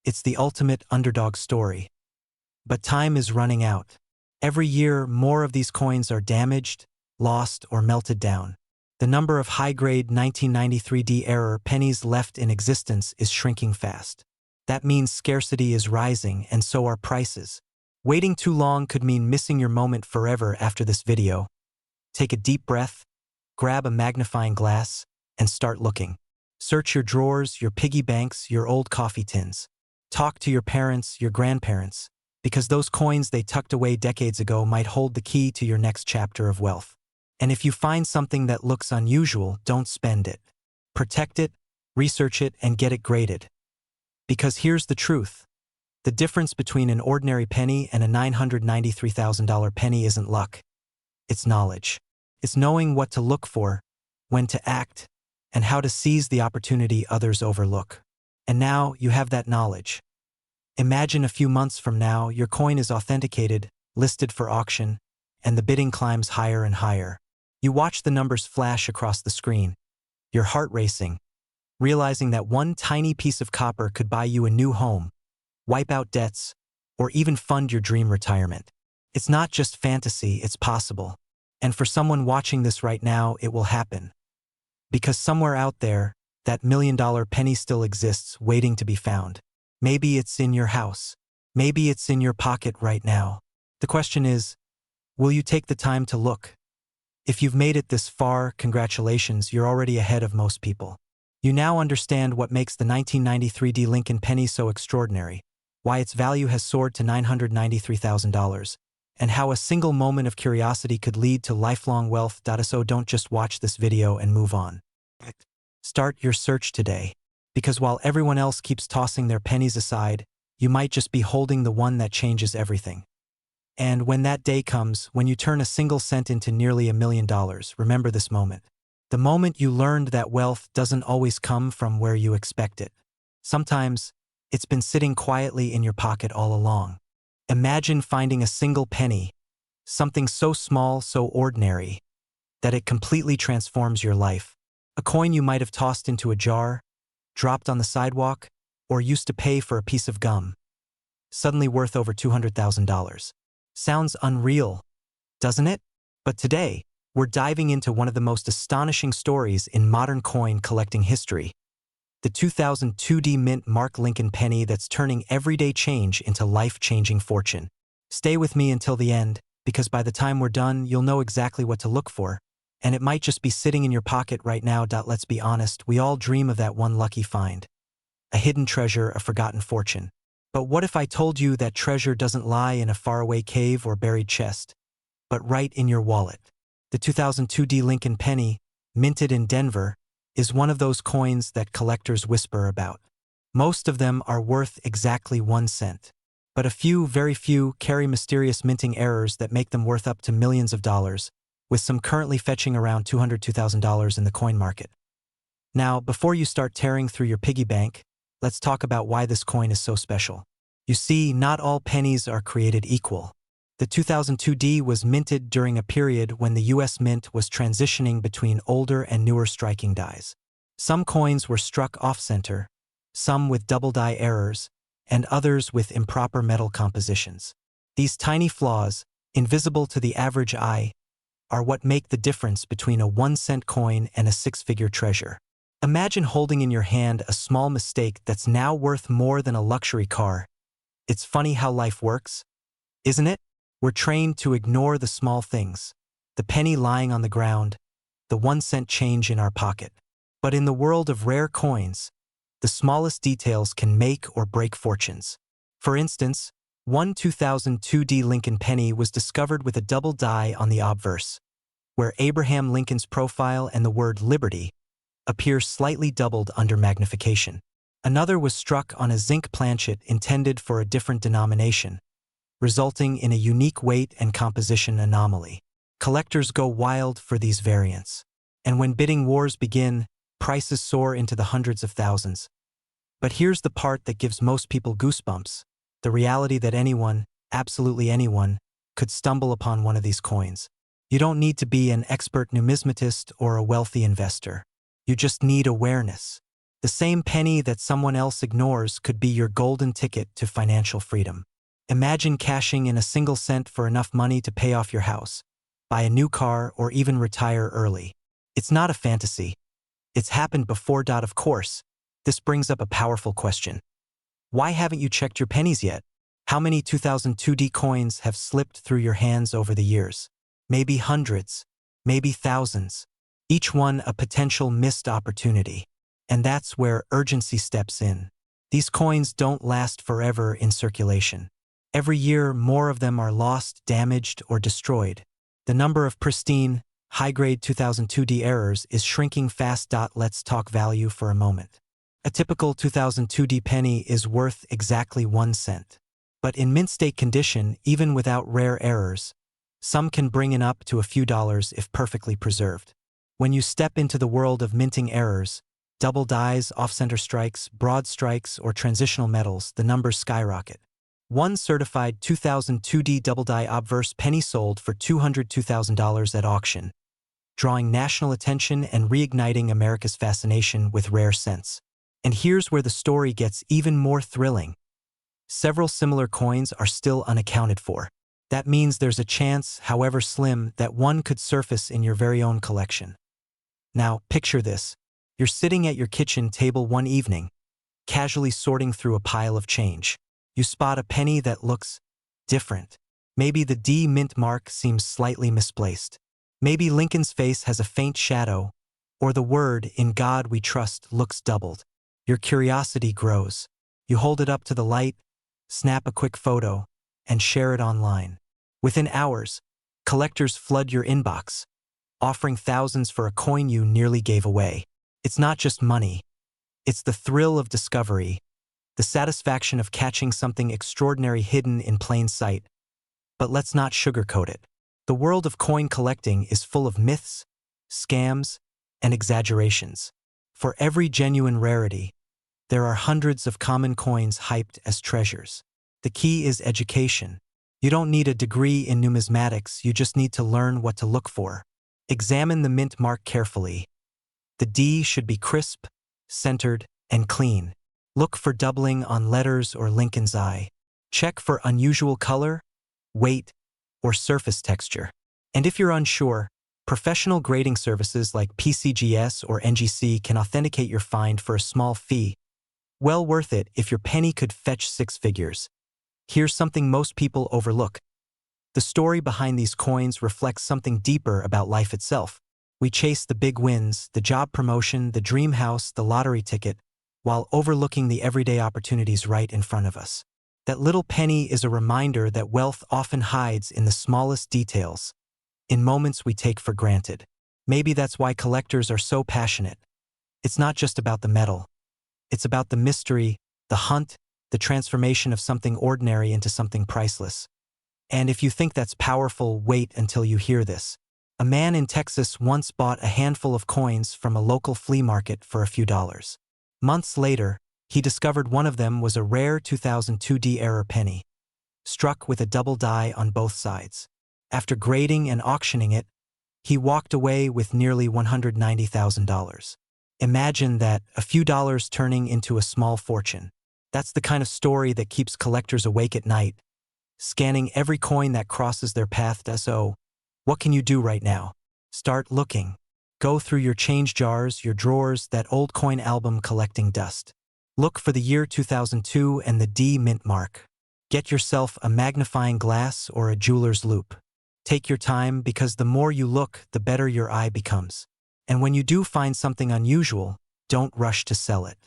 It's the ultimate underdog story. But time is running out. Every year, more of these coins are damaged, lost, or melted down. The number of high-grade 1993 D error pennies left in existence is shrinking fast. That means scarcity is rising, and so are prices. Waiting too long could mean missing your moment forever after this video. Take a deep breath, grab a magnifying glass, and start looking. Search your drawers, your piggy banks, your old coffee tins. Talk to your parents, your grandparents, because those coins they tucked away decades ago might hold the key to your next chapter of wealth. And if you find something that looks unusual, don't spend it. Protect it, research it, and get it graded. Because here's the truth. The difference between an ordinary penny and a $993,000 penny isn't luck. It's knowledge. It's knowing what to look for, when to act, and how to seize the opportunity others overlook. And now you have that knowledge. Imagine a few months from now, your coin is authenticated, listed for auction, and the bidding climbs higher and higher. You watch the numbers flash across the screen, your heart racing, realizing that one tiny piece of copper could buy you a new home, wipe out debts, or even fund your dream retirement. It's not just fantasy, it's possible. And for someone watching this right now, it will happen. Because somewhere out there, that $1,000,000 penny still exists, waiting to be found. Maybe it's in your house. Maybe it's in your pocket right now. The question is, will you take the time to look? If you've made it this far, congratulations, you're already ahead of most people. You now understand what makes the 1993 D Lincoln penny so extraordinary, why its value has soared to $993,000, and how a single moment of curiosity could lead to lifelong wealth. So don't just watch this video and move on. Start your search today, because while everyone else keeps tossing their pennies aside, you might just be holding the one that changes everything. And when that day comes, when you turn a single cent into nearly $1,000,000, remember this moment. The moment you learned that wealth doesn't always come from where you expect it. Sometimes, it's been sitting quietly in your pocket all along. Imagine finding a single penny, something so small, so ordinary, that it completely transforms your life. A coin you might have tossed into a jar, dropped on the sidewalk, or used to pay for a piece of gum. Suddenly worth over $200,000. Sounds unreal, doesn't it? But today, we're diving into one of the most astonishing stories in modern coin collecting history. The 2002 D Mint Mark Lincoln penny that's turning everyday change into life-changing fortune. Stay with me until the end, because by the time we're done, you'll know exactly what to look for. And it might just be sitting in your pocket right now. Let's be honest, we all dream of that one lucky find. A hidden treasure, a forgotten fortune. But what if I told you that treasure doesn't lie in a faraway cave or buried chest, but right in your wallet? The 2002 D Lincoln penny, minted in Denver, is one of those coins that collectors whisper about. Most of them are worth exactly 1 cent. But a few, very few, carry mysterious minting errors that make them worth up to millions of dollars, with some currently fetching around $202,000 in the coin market. Now, before you start tearing through your piggy bank, let's talk about why this coin is so special. You see, not all pennies are created equal. The 2002 D was minted during a period when the US Mint was transitioning between older and newer striking dies. Some coins were struck off-center, some with double die errors, and others with improper metal compositions. These tiny flaws, invisible to the average eye, are what make the difference between a 1-cent coin and a 6-figure treasure. Imagine holding in your hand a small mistake that's now worth more than a luxury car. It's funny how life works, isn't it? We're trained to ignore the small things, the penny lying on the ground, the 1-cent change in our pocket. But in the world of rare coins, the smallest details can make or break fortunes. For instance, one 2002 D Lincoln penny was discovered with a double die on the obverse, where Abraham Lincoln's profile and the word liberty appear slightly doubled under magnification. Another was struck on a zinc planchet intended for a different denomination, resulting in a unique weight and composition anomaly. Collectors go wild for these variants. And when bidding wars begin, prices soar into the hundreds of thousands. But here's the part that gives most people goosebumps: the reality that anyone, absolutely anyone, could stumble upon one of these coins. You don't need to be an expert numismatist or a wealthy investor. You just need awareness. The same penny that someone else ignores could be your golden ticket to financial freedom. Imagine cashing in a single cent for enough money to pay off your house, buy a new car, or even retire early. It's not a fantasy. It's happened before. Of course, this brings up a powerful question. Why haven't you checked your pennies yet? How many 2002D coins have slipped through your hands over the years? Maybe hundreds, maybe thousands. Each one a potential missed opportunity. And that's where urgency steps in. These coins don't last forever in circulation. Every year, more of them are lost, damaged, or destroyed. The number of pristine, high-grade 2002D errors is shrinking fast. Let's talk value for a moment. A typical 2002D penny is worth exactly 1 cent. But in mint state condition, even without rare errors, some can bring in up to a few dollars if perfectly preserved. When you step into the world of minting errors, double dies, off-center strikes, broad strikes, or transitional metals, the numbers skyrocket. One certified 2002D double die obverse penny sold for $202,000 at auction, drawing national attention and reigniting America's fascination with rare cents. And here's where the story gets even more thrilling. Several similar coins are still unaccounted for. That means there's a chance, however slim, that one could surface in your very own collection. Now, picture this. You're sitting at your kitchen table one evening, casually sorting through a pile of change. You spot a penny that looks different. Maybe the D mint mark seems slightly misplaced. Maybe Lincoln's face has a faint shadow, or the word "In God We Trust" looks doubled. Your curiosity grows. You hold it up to the light, snap a quick photo, and share it online. Within hours, collectors flood your inbox, offering thousands for a coin you nearly gave away. It's not just money. It's the thrill of discovery, the satisfaction of catching something extraordinary hidden in plain sight. But let's not sugarcoat it. The world of coin collecting is full of myths, scams, and exaggerations. For every genuine rarity, there are hundreds of common coins hyped as treasures. The key is education. You don't need a degree in numismatics, you just need to learn what to look for. Examine the mint mark carefully. The D should be crisp, centered, and clean. Look for doubling on letters or Lincoln's eye. Check for unusual color, weight, or surface texture. And if you're unsure, professional grading services like PCGS or NGC can authenticate your find for a small fee. Well worth it if your penny could fetch 6 figures. Here's something most people overlook. The story behind these coins reflects something deeper about life itself. We chase the big wins, the job promotion, the dream house, the lottery ticket, while overlooking the everyday opportunities right in front of us. That little penny is a reminder that wealth often hides in the smallest details, in moments we take for granted. Maybe that's why collectors are so passionate. It's not just about the metal. It's about the mystery, the hunt, the transformation of something ordinary into something priceless. And if you think that's powerful, wait until you hear this. A man in Texas once bought a handful of coins from a local flea market for a few dollars. Months later, he discovered one of them was a rare 2002D error penny, struck with a double die on both sides. After grading and auctioning it, he walked away with nearly $190,000. Imagine that, a few dollars turning into a small fortune. That's the kind of story that keeps collectors awake at night, scanning every coin that crosses their path. So, what can you do right now? Start looking. Go through your change jars, your drawers, that old coin album collecting dust. Look for the year 2002 and the D mint mark. Get yourself a magnifying glass or a jeweler's loupe. Take your time, because the more you look, the better your eye becomes. And when you do find something unusual, don't rush to sell it.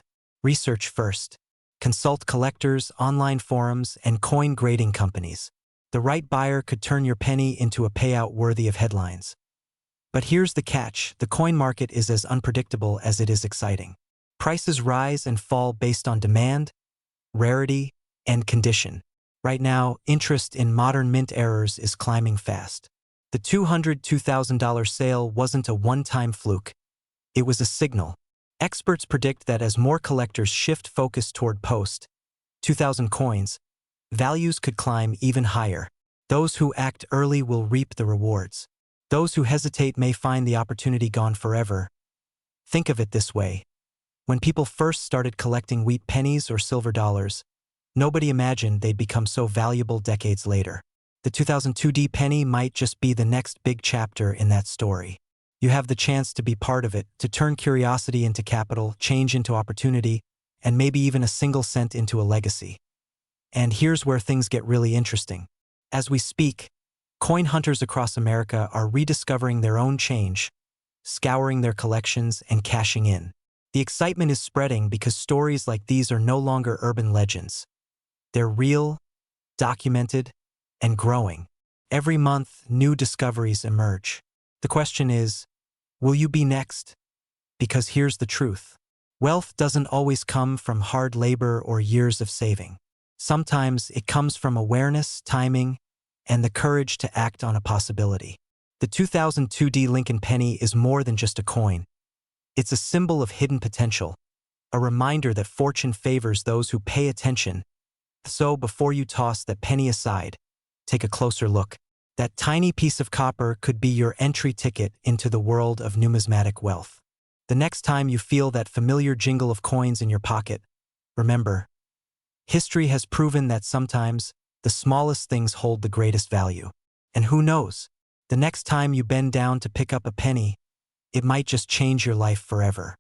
Research first. Consult collectors, online forums, and coin grading companies. The right buyer could turn your penny into a payout worthy of headlines. But here's the catch: the coin market is as unpredictable as it is exciting. Prices rise and fall based on demand, rarity, and condition. Right now, interest in modern mint errors is climbing fast. The $202,000 sale wasn't a one-time fluke. It was a signal. Experts predict that as more collectors shift focus toward post-2000 coins, values could climb even higher. Those who act early will reap the rewards. Those who hesitate may find the opportunity gone forever. Think of it this way. When people first started collecting wheat pennies or silver dollars, nobody imagined they'd become so valuable decades later. The 2002 penny might just be the next big chapter in that story. You have the chance to be part of it, to turn curiosity into capital, change into opportunity, and maybe even a single cent into a legacy. And here's where things get really interesting. As we speak, coin hunters across America are rediscovering their own change, scouring their collections and cashing in. The excitement is spreading because stories like these are no longer urban legends. They're real, documented, and growing. Every month, new discoveries emerge. The question is, will you be next? Because here's the truth. Wealth doesn't always come from hard labor or years of saving. Sometimes it comes from awareness, timing, and the courage to act on a possibility. The 2002 Lincoln penny is more than just a coin. It's a symbol of hidden potential, a reminder that fortune favors those who pay attention. So before you toss that penny aside, take a closer look. That tiny piece of copper could be your entry ticket into the world of numismatic wealth. The next time you feel that familiar jingle of coins in your pocket, remember, history has proven that sometimes the smallest things hold the greatest value. And who knows, the next time you bend down to pick up a penny, it might just change your life forever.